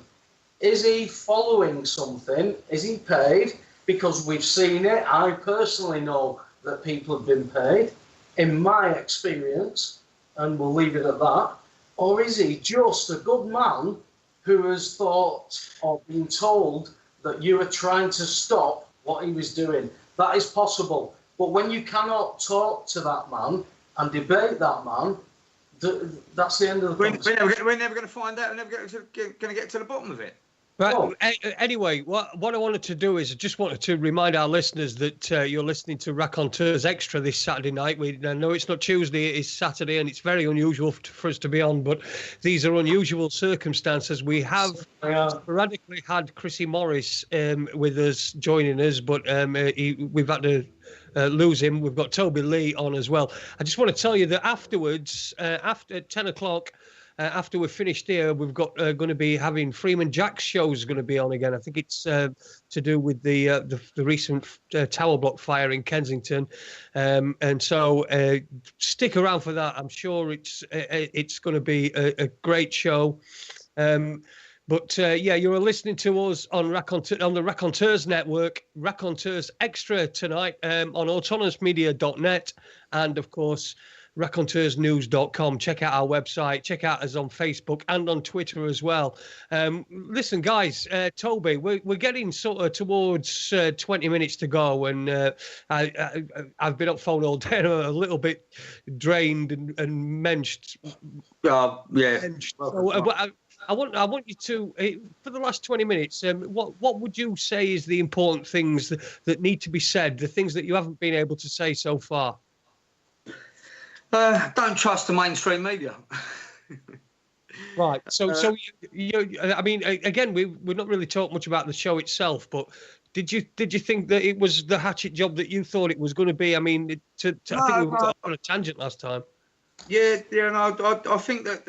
Is he following something? Is he paid? Because we've seen it. I personally know that people have been paid, in my experience, and we'll leave it at that. Or is he just a good man who has thought or been told that you are trying to stop what he was doing? That is possible. But when you cannot talk to that man and debate that man, that's the end of the conversation. We're never going to find out. We're never going to get to the bottom of it. Right. Anyway, what I wanted to do is I just wanted to remind our listeners that you're listening to Raconteurs Extra this Saturday night. We know it's not Tuesday, it is Saturday, and it's very unusual for us to be on, but these are unusual circumstances. We have sporadically had Chrissy Morris with us, joining us, but we've had to lose him. We've got Tobe Leigh on as well. I just want to tell you that afterwards, after 10 o'clock, after we're finished here, we've got going to be having Freeman Jack's show's going to be on again. I think it's to do with the recent tower block fire in Kensington, and so stick around for that. I'm sure it's going to be a great show. But yeah, you're listening to us on the Raconteurs Network, Raconteurs Extra tonight on autonomousmedia.net, and of course raconteursnews.com. Check out our website, check out us on Facebook and on Twitter as well. Listen, guys, Toby, we're getting sort of towards 20 minutes to go, and I've been up phone all day, a little bit drained and menched. Yeah. Menched. So, I want you to, for the last 20 minutes, what would you say is the important things that need to be said, the things that you haven't been able to say so far? Don't trust the mainstream media. Right. So I mean, again, we're not really talking much about the show itself, but did you think that it was the hatchet job that you thought it was going to be? I mean, I think we were on a tangent last time. Yeah. No, I think that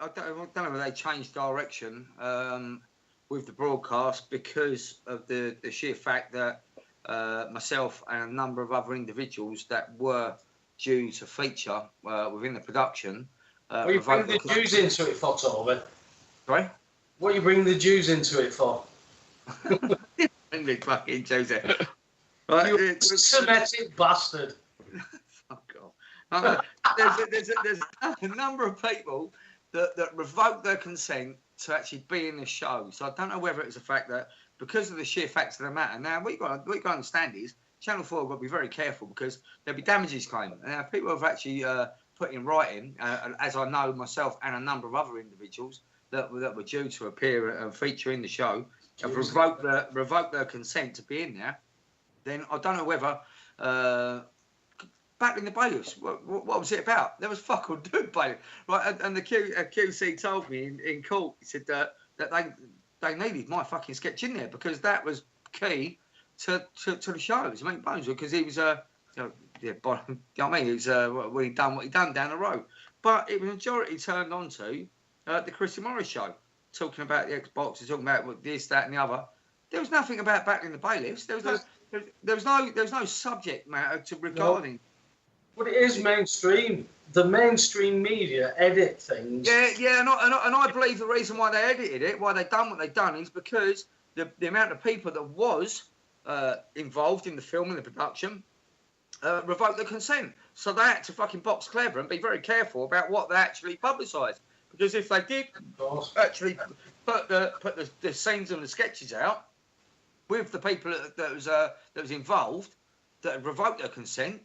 I don't know whether they changed direction with the broadcast because of the sheer fact that myself and a number of other individuals that were due to feature within the production. What are you bringing the Jews into it for, Toby? Sorry? What are you bringing the Jews into it for? Bring the fucking Jews in. Right, you Semitic bastard. Fuck off. There's a number of people that revoked their consent to actually be in the show. So I don't know whether it's the fact that because of the sheer facts of the matter. Now, what you've got to understand is Channel 4 have got to be very careful because there'll be damages claimed. Now, people have actually put in writing, as I know myself and a number of other individuals that were due to appear and feature in the show, have revoked their consent to be in there. Then I don't know whether back in the Bailiffs, what was it about? There was fuck all to do, Bailiffs. Right, and the QC told me in court, he said that they needed my fucking sketch in there because that was key to the shows. I mean, Bones, because he was you know what I mean? He was when he done what he done down the road. But it was majority turned on to the Chrissy Morris show, talking about the Xbox, talking about this, that, and the other. There was nothing about back in the Bailiffs. There was no subject matter to regarding. No. But it is mainstream. The mainstream media edit things. Yeah, and I believe the reason why they edited it, why they done what they done, is because the amount of people that was involved in the film and the production revoked the consent. So they had to fucking box clever and be very careful about what they actually publicised. Because if they did actually put the scenes and the sketches out with the people that was involved that had revoked their consent,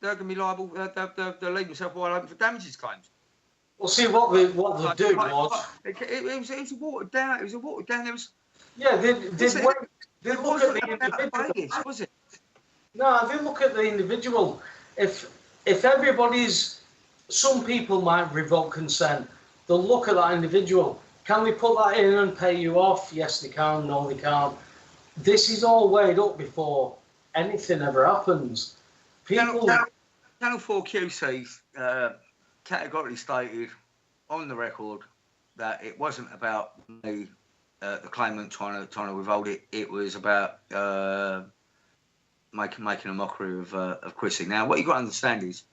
they're going to be liable. They'll leave themselves wide open for damages claims. Well, see what they did was it was watered down. It was a watered down. There was they look at the individual. Was it? No, they look at the individual. If everybody's, some people might revoke consent. They'll look at that individual. Can they put that in and pay you off? Yes, they can. No, they can't. This is all weighed up before anything ever happens. People. Channel 4 QC's categorically stated on the record that it wasn't about me, the claimant trying to withhold it. It was about making a mockery of Chrissy. Now, what you've got to understand is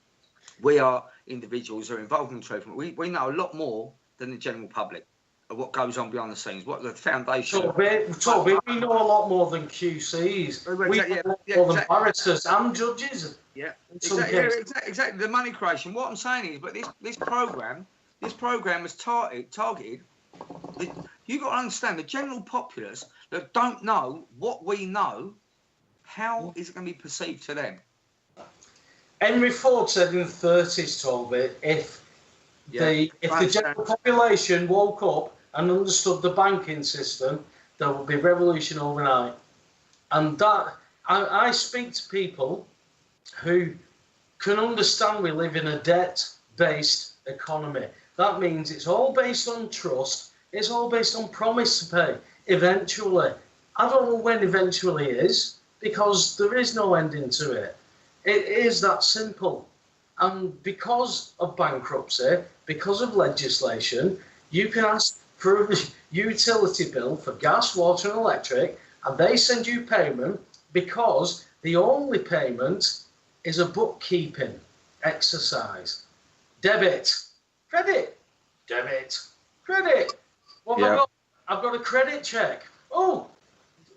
we are individuals who are involved in treatment. We know a lot more than the general public of what goes on behind the scenes, what the foundation... Toby, we know a lot more than QCs. We know a lot more than barristers and judges. Yeah, exactly. The money creation. What I'm saying is, but this program was targeted. You've got to understand, the general populace that don't know what we know, how is it going to be perceived to them? Henry Ford said in the 30s, Toby, if the general population woke up and understood the banking system, there would be revolution overnight. And that I speak to people who can understand we live in a debt-based economy. That means it's all based on trust. It's all based on promise to pay. Eventually, I don't know when eventually is, because there is no ending to it. It is that simple. And because of bankruptcy, because of legislation, you can ask for a utility bill for gas, water and electric, and they send you payment because the only payment is a bookkeeping exercise. Debit, credit, debit, credit. What have I got? I've got a credit check. Oh,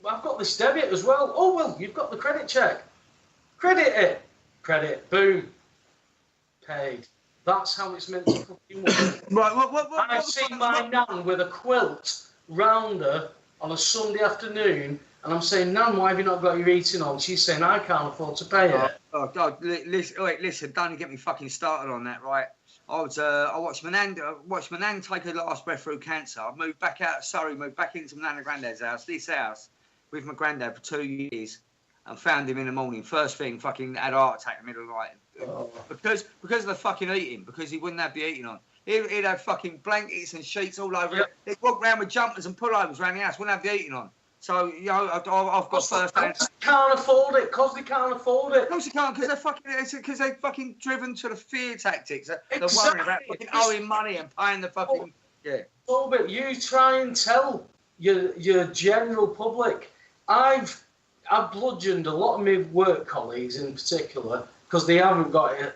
I've got this debit as well. Oh, well, you've got the credit check. Credit it. Credit, boom. Paid. That's how it's meant to fucking work. Right, I've seen my nan with a quilt round her on a Sunday afternoon, and I'm saying, Nan, why have you not got your eating on? She's saying, I can't afford to pay it. Oh, God, listen, don't get me fucking started on that, right? I watched my nan take her last breath through cancer. I moved back out of Surrey, moved back into my nan and granddad's house, this house, with my granddad for 2 years, and found him in the morning. First thing, fucking had a heart attack in the middle of the night. Oh. Because of the fucking eating, because he wouldn't have the eating on. He'd have fucking blankets and sheets all over it. He'd walk around with jumpers and pullovers around the house, wouldn't have the eating on. So, you know, I've got first hand. Can't afford it, because they can't afford it. Of course they can't, because they're fucking driven to the fear tactics. They're Exactly. worrying about fucking owing money and paying the fucking, Oh, but you try and tell your general public. I've bludgeoned a lot of my work colleagues in particular, because they haven't got it.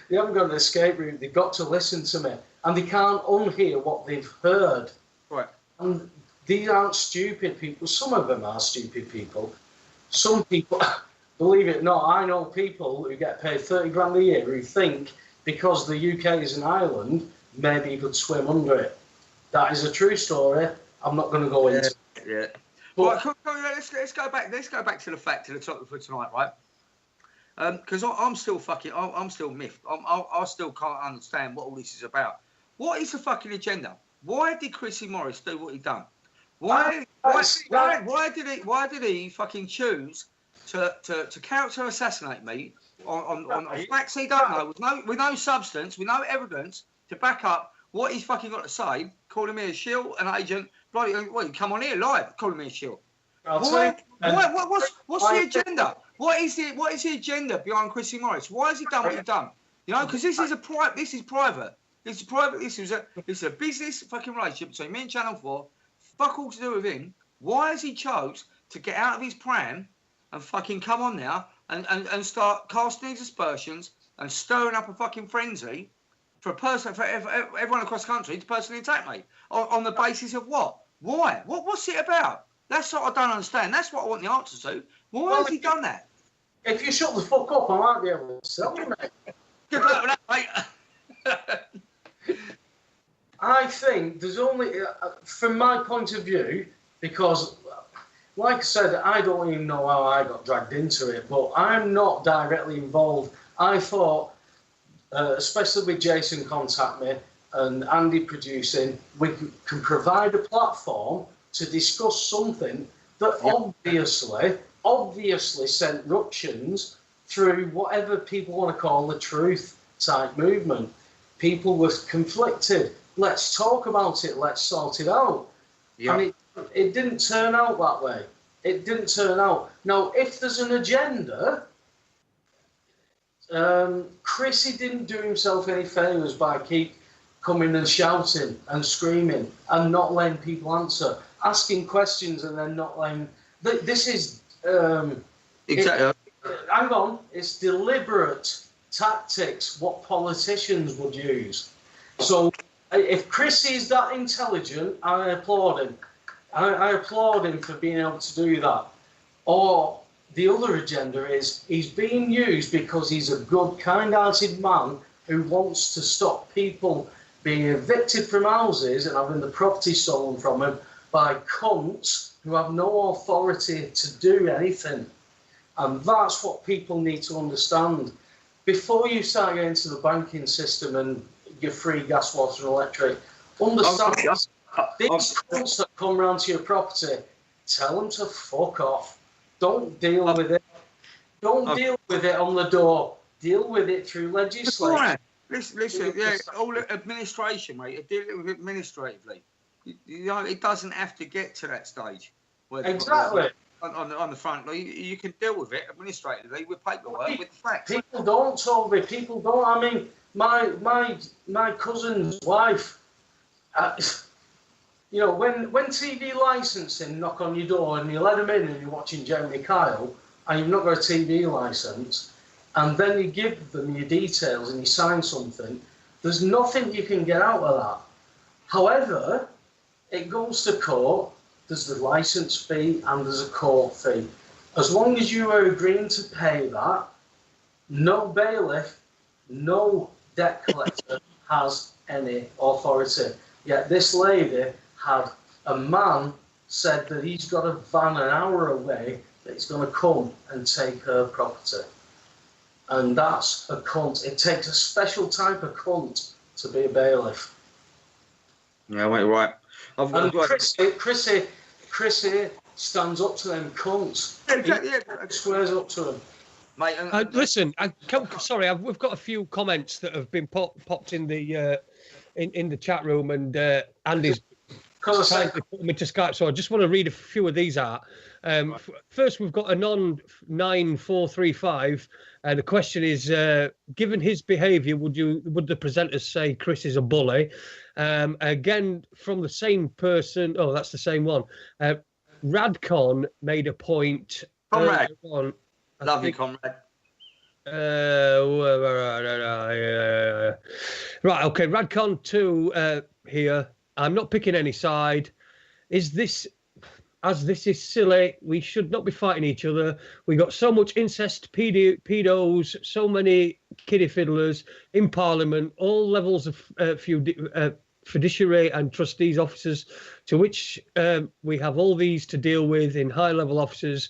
They haven't got an escape route. They've got to listen to me, and they can't unhear what they've heard. Right. And these aren't stupid people. Some of them are stupid people. Some people, believe it or not, I know people who get paid 30 grand a year who think because the UK is an island, maybe you could swim under it. That is a true story. I'm not going to go into it. Yeah. But, Let's go back. Let's go back to the fact, to the topic for tonight, right? Because I'm still miffed. I still can't understand what all this is about. What is the fucking agenda? Why did Chrissy Morris do what he done? Why did he fucking choose to character assassinate me on facts he don't know, with no substance, with no evidence to back up what he's fucking got to say, calling me a shill, an agent, bloody, well, come on here live, calling me a shill. What's the agenda? What is the agenda behind Chrissy Morris? Why has he done what he's done? You know, because this is private. This is private. This is a business fucking relationship between me and Channel 4. Fuck all to do with him. Why has he chose to get out of his pram and fucking come on now and start casting his aspersions and stirring up a fucking frenzy for everyone across the country to personally attack me on the basis of what? Why? What's it about? That's what I don't understand. That's what I want the answer to. Why has he done that? If you shut the fuck up, I might be able to sell you, mate. Good luck with that, mate. I think there's only, from my point of view, because, like I said, I don't even know how I got dragged into it, but I'm not directly involved. I thought, especially with Jason contact me and Andy producing, we can provide a platform to discuss something that obviously sent ructions through whatever people want to call the truth type movement. People were conflicted. Let's talk about it. Let's sort it out. Yeah. And it didn't turn out that way. It didn't turn out. Now, if there's an agenda, Chrissy didn't do himself any favours by keep coming and shouting and screaming and not letting people answer, asking questions and then not letting. This is exactly. Hang on. It's deliberate tactics. What politicians would use. So. If Chrissy is that intelligent, I applaud him. I applaud him for being able to do that. Or the other agenda is he's being used because he's a good, kind-hearted man who wants to stop people being evicted from houses and having the property stolen from them by cunts who have no authority to do anything. And that's what people need to understand. Before you start getting into the banking system and your free gas, water and electric, understand these cunts that come round to your property, tell them to fuck off. Don't deal with it. Don't deal with it on the door. Deal with it through legislation. Listen, yeah, all administration, mate. Deal with it administratively. You know, it doesn't have to get to that stage. Exactly. on the front, you can deal with it administratively with paperwork, with the facts. People don't, Toby. People don't. I mean, my cousin's wife. You know, when TV licensing knock on your door and you let them in and you're watching Jeremy Kyle and you've not got a TV license, and then you give them your details and you sign something, there's nothing you can get out of that. However, it goes to court. There's the license fee and there's a court fee. As long as you are agreeing to pay that, no bailiff, no debt collector has any authority. Yet this lady had a man said that he's got a van an hour away that he's going to come and take her property. And that's a cunt. It takes a special type of cunt to be a bailiff. Yeah, wait, right. Chrissy stands up to them cunts. Yeah. Squares up to them. Mate, listen, sorry, we've got a few comments that have been popped in the in the chat room, and Andy's trying to put me to Skype, so I just want to read a few of these out. First, we've got a non-9435, and the question is, given his behaviour, would the presenters say Chris is a bully? Again, from the same person. Oh, that's the same one. Radcon made a point. Comrade. On, Lovely comrade. Right, okay, Radcon 2 here. I'm not picking any side. This is silly. We should not be fighting each other. We got so much incest, pedos, so many kiddie fiddlers in Parliament, all levels of fiduciary and trustees officers, to which we have all these to deal with in high-level officers.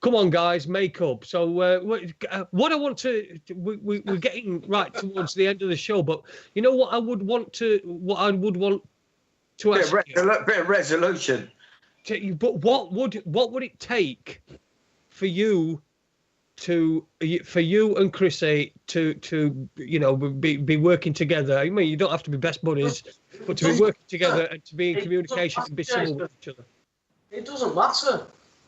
Come on, guys, make up. So what I want to, we're getting right towards the end of the show, but you know what I would want to ask you? Bit of resolution. But what would it take for you and Chrissy to be working together? I mean, you don't have to be best buddies, but to be working together and to be in communication and be civil with each other. It doesn't matter.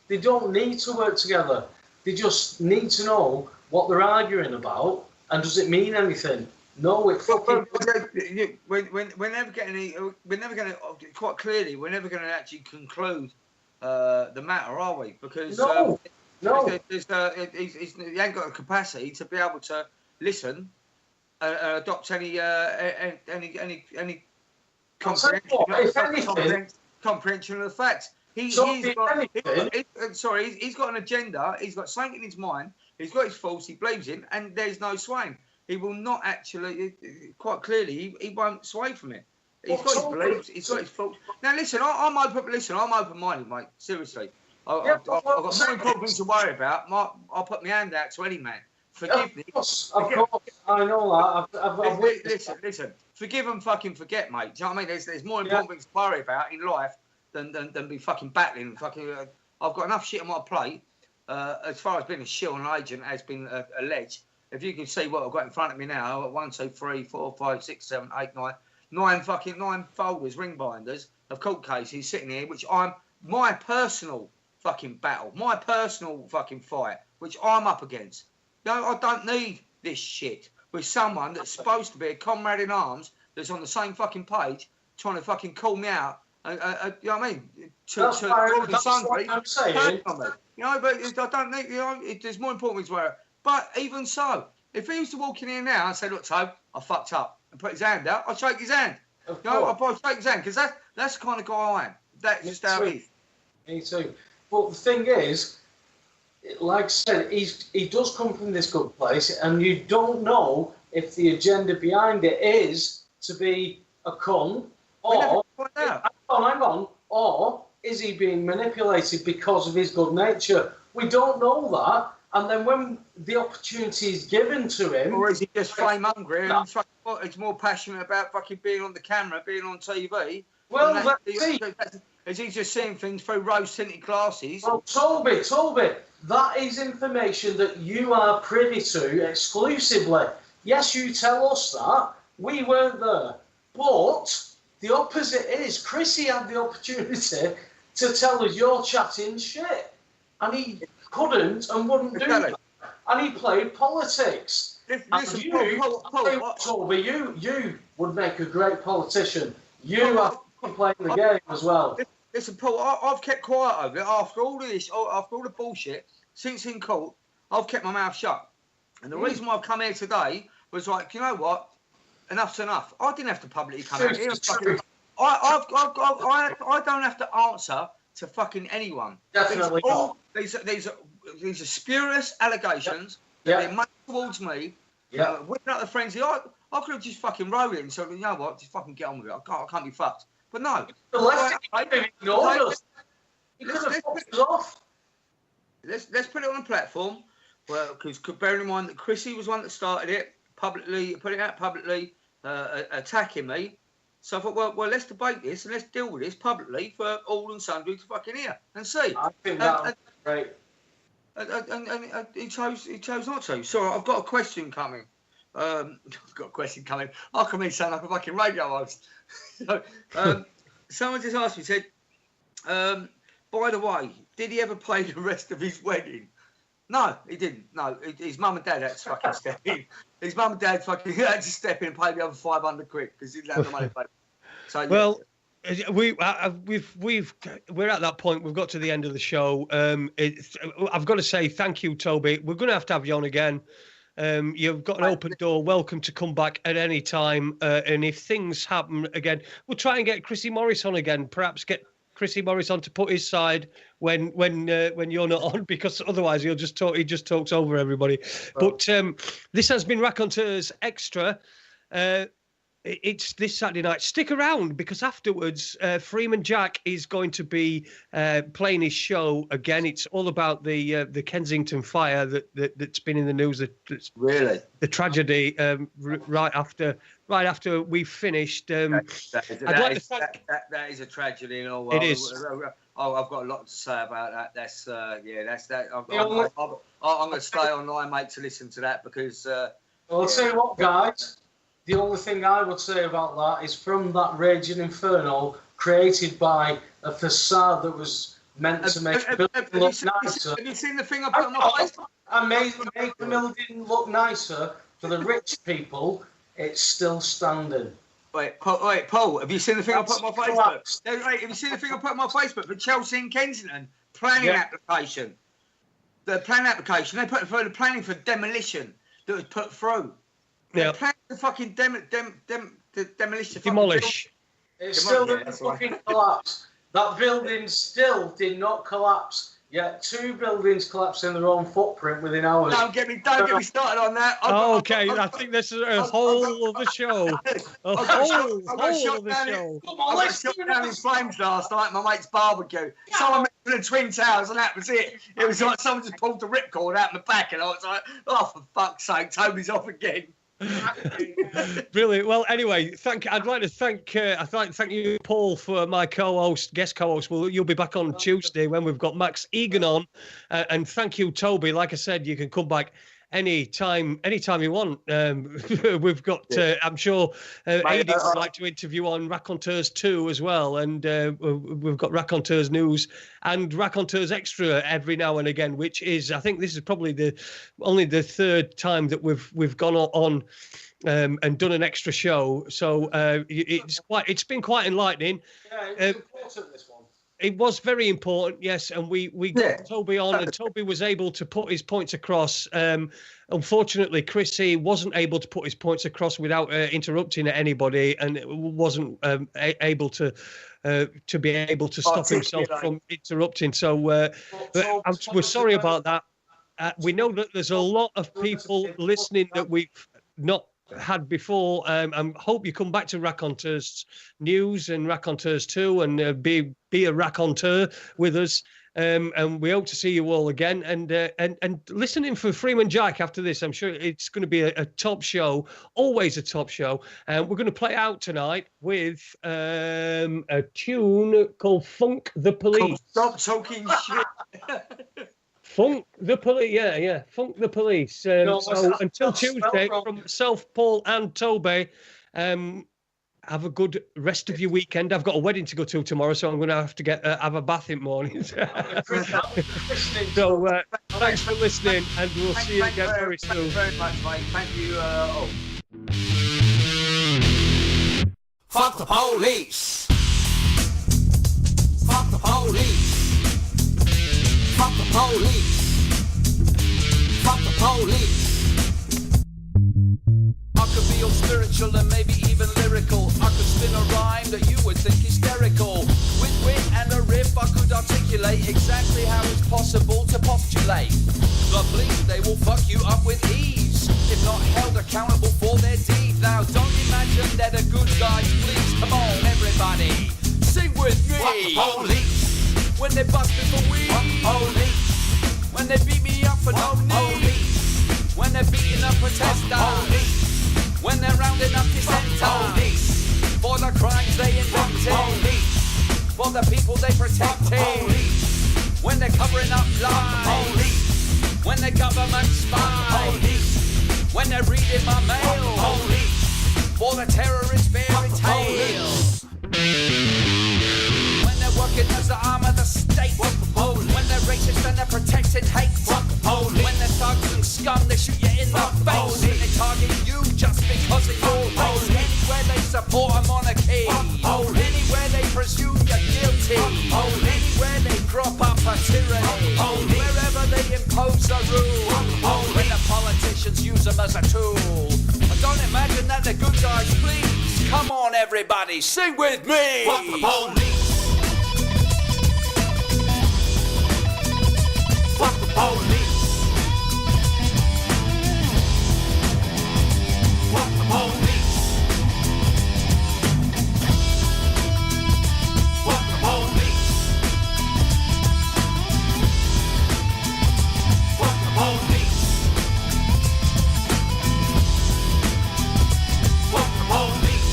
They don't need to work together. They just need to know what they're arguing about, and does it mean anything? No, it fucking. We're never going to quite clearly. We're never going to actually conclude the matter, are we? Because no. He ain't got the capacity to be able to listen, adopt any comprehension of the facts. He's got an agenda. He's got something in his mind. He's got his faults. He believes in, and there's no swaying. He will not actually, quite clearly, he won't sway from it. He's got his beliefs. He's got his faults. Now, listen, I'm open-minded, mate. Seriously, I've got more important things to worry about. I'll put my hand out to any man. Forgive me. Of course, I know that. Listen. Forgive and fucking forget, mate. Do you know what I mean? There's more important things to worry about in life than be fucking battling. I've got enough shit on my plate. As far as being a shill and an agent has been alleged. If you can see what I've got in front of me now, I've got 1, 2, 3, 4, 5, 6, 7, 8, 9 folders, ring binders of court cases sitting here, which I'm my personal fucking battle, my personal fucking fight, which I'm up against. No, I don't need this shit with someone that's supposed to be a comrade in arms that's on the same fucking page trying to fucking call me out. You know what I mean? That's what I'm saying. You know, but I don't need. You know, there's more important things where. But even so, if he was to walk in here now and say, "Look, Tobe, I fucked up," and put his hand out, I'd shake his hand. I'd shake his hand because that's the kind of guy I am. That's just how it is. Me too. But the thing is, like I said, he does come from this good place, and you don't know if the agenda behind it is to be a cunt or hang on, or is he being manipulated because of his good nature? We don't know that. And then when the opportunity is given to him... Or is he just flame hungry and he's more passionate about fucking being on the camera, being on TV? Well, is he just seeing things through rose-tinted glasses? Well, Toby, that is information that you are privy to exclusively. Yes, you tell us that. We weren't there. But the opposite is, Chrissy had the opportunity to tell us you're chatting shit. and he couldn't and wouldn't do that. And he played politics. Listen, Toby, you would make a great politician. You are playing the game as well. Listen, Paul, I've kept quiet over it after all of this, after all the bullshit, since in court, I've kept my mouth shut. And the reason why I've come here today was like, you know what? Enough's enough. I didn't have to publicly come out here. I don't have to answer to fucking anyone. Definitely not. These are spurious allegations that they make towards me. Yeah. Without the frenzy, I could have just fucking rolled it and said, you know what? Just fucking get on with it. I can't be fucked. But no. Let's put it on a platform. Well, because bearing in mind that Chrissy was one that started it publicly, put it out publicly, attacking me. So I thought, well, let's debate this and let's deal with this publicly for all and sundry to fucking hear and see. I think that's great. And he chose not to. Sorry, I've got a question coming. I can be sound like a fucking radio host. Someone just asked me, said, by the way, did he ever play the rest of his wedding? No, he didn't. No, his mum and dad had to fucking step in. His mum and dad fucking had to step in and pay the other 500 quid because he didn't have the money to pay. So, well, we're at that point. We've got to the end of the show. I've got to say thank you, Toby. We're going to have you on again. You've got an open door. Welcome to come back at any time. And if things happen again, we'll try and get Chrissy Morris on again. Perhaps get Chrissy Morris on to put his side when you're not on, because otherwise he just talks over everybody. But this has been Raconteurs Extra. It's this Saturday night. Stick around, because afterwards Freeman Jack is going to be playing his show again. It's all about the Kensington fire that's been in the news. That's really the tragedy right after we've finished. That is a tragedy. And all. It is. I've got a lot to say about that. That's that. I'm going to stay online, mate, to listen to that because. I'll tell you what, guys. The only thing I would say about that is, from that raging inferno created by a facade that was meant to make the building look nicer. Have you seen the thing I put on my face? I made the building look nicer for the rich people. It's still standing. Wait, Paul, have you seen the thing I put on my Facebook? Wait, have you seen the thing I put on my Facebook for Chelsea and Kensington? Planning application. The planning application, they put through the planning for demolition that was put through. Yeah. Plan to fucking demolish. Demolish. It still didn't fucking collapse. That building still did not collapse. Yet 2 buildings collapsed in their own footprint within hours. Don't get me started on that. Okay, I think this is a whole of the show. A whole of the show. Come on, let's shut down in flames last night at my mate's barbecue. Someone mentioned the Twin Towers and that was it. It was like someone just pulled the ripcord out my back and I was like, oh, for fuck's sake, Toby's off again. Brilliant. Well, anyway, I'd like to thank you, Paul, for my guest co-host. Well, you'll be back on Tuesday when we've got Max Egan on, and thank you, Toby. Like I said, you can come back anytime you want. We've got, I'm sure, Aidy would like to interview on Raconteurs 2 as well, and we've got Raconteurs News and Raconteurs Extra every now and again, which is, I think this is probably only the 3rd time that we've gone on and done an extra show. So it's been quite enlightening. Yeah, it was important, this one. It was very important, yes, and we got Toby on, and Toby was able to put his points across. Unfortunately, Chrissy wasn't able to put his points across without interrupting anybody, and wasn't able to be able to stop himself from interrupting. So we're sorry about that. We know that there's a lot of people listening that we've not had before. I hope you come back to Raconteurs News and Raconteurs 2 and be a raconteur with us. And we hope to see you all again. And listening for Freeman Jack after this, I'm sure it's going to be a top show, always a top show. And we're going to play out tonight with a tune called Funk the Police. Stop talking shit. Funk the Police, yeah, Funk the Police. So until Tuesday, from myself, Paul and Toby, have a good rest of your weekend. I've got a wedding to go to tomorrow, so I'm going to have to have a bath in the morning. So thanks for listening, and we'll see you again very soon. Thank you very much, mate. Thank you all. Fuck the police. Fuck the police. Fuck the police. Fuck the police. I could be all spiritual and maybe even lyrical. I could spin a rhyme that you would think hysterical. With wit and a riff I could articulate exactly how it's possible to postulate. The police, they will fuck you up with ease if not held accountable for their deeds. Now don't imagine they're the good guys, please. Come on everybody, sing with me. Fuck the police. When they bust me for weed. Fuck the police. When they beat me up for no need. When they're beating up protesters. When they're rounding up dissenters. For the crimes they invented. For the people they protected. When they're covering up lies. When the government spies. When they're reading my mail. For the terrorist fairy tales. When they're working as the arm of the state. When they're racist and they're protecting hate. When they're thugs and scum, they shoot you in the face. When they target you just because of your race. Anywhere they support a monarchy. Anywhere they presume you're guilty. Anywhere they prop up a tyranny. Wherever they impose a rule. When the politicians use them as a tool. I don't imagine that they're good guys, please. Come on everybody, sing with me. Fuck the police. Fuck the police. Fuck the police. Fuck the police. Fuck the police. Fuck the police.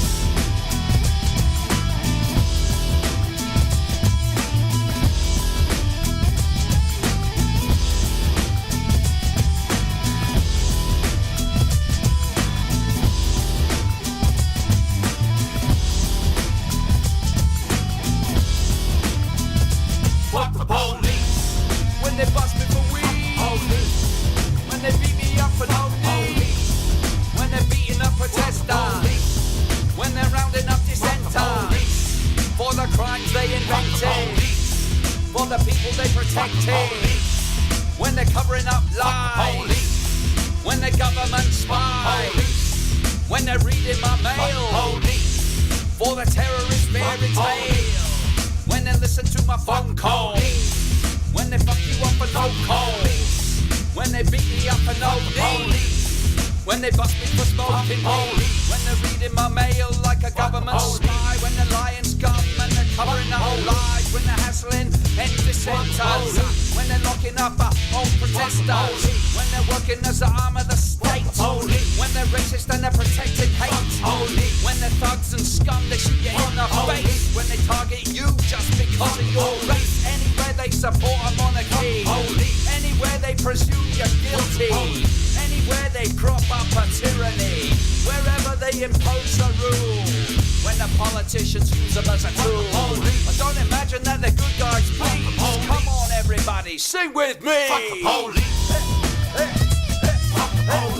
Fuck the police. When they bust me for weed. When they beat me up for no need. When they're beating up protesters. When they're rounding up dissenters. For the crimes they invented. For the people they protected. When they're covering up lies. When the government spies. When they're reading my mail. For the terrorist fairy tale. When they listen to my phone calls. When they fuck you up for no cause. When they beat me up for no need. When they bust me for smoking weed. When they're reading my mail like a government spy. When they're lying scum and they're covering up lies. When they're hassling and dissenters. When they're locking up old protesters. When they're working as the arm of the state. When they're racist and they're protecting hate. When they're thugs and scum, they shoot you in the face. When they target you just because of your race. Anywhere they support a monarchy. Anywhere they presume you're guilty. Anywhere they prop up a tyranny. Wherever they impose a rule. When the politicians use them as a tool. I don't imagine that they're good guys, please. Come on everybody, sing with me. Fuck the police. Fuck the police.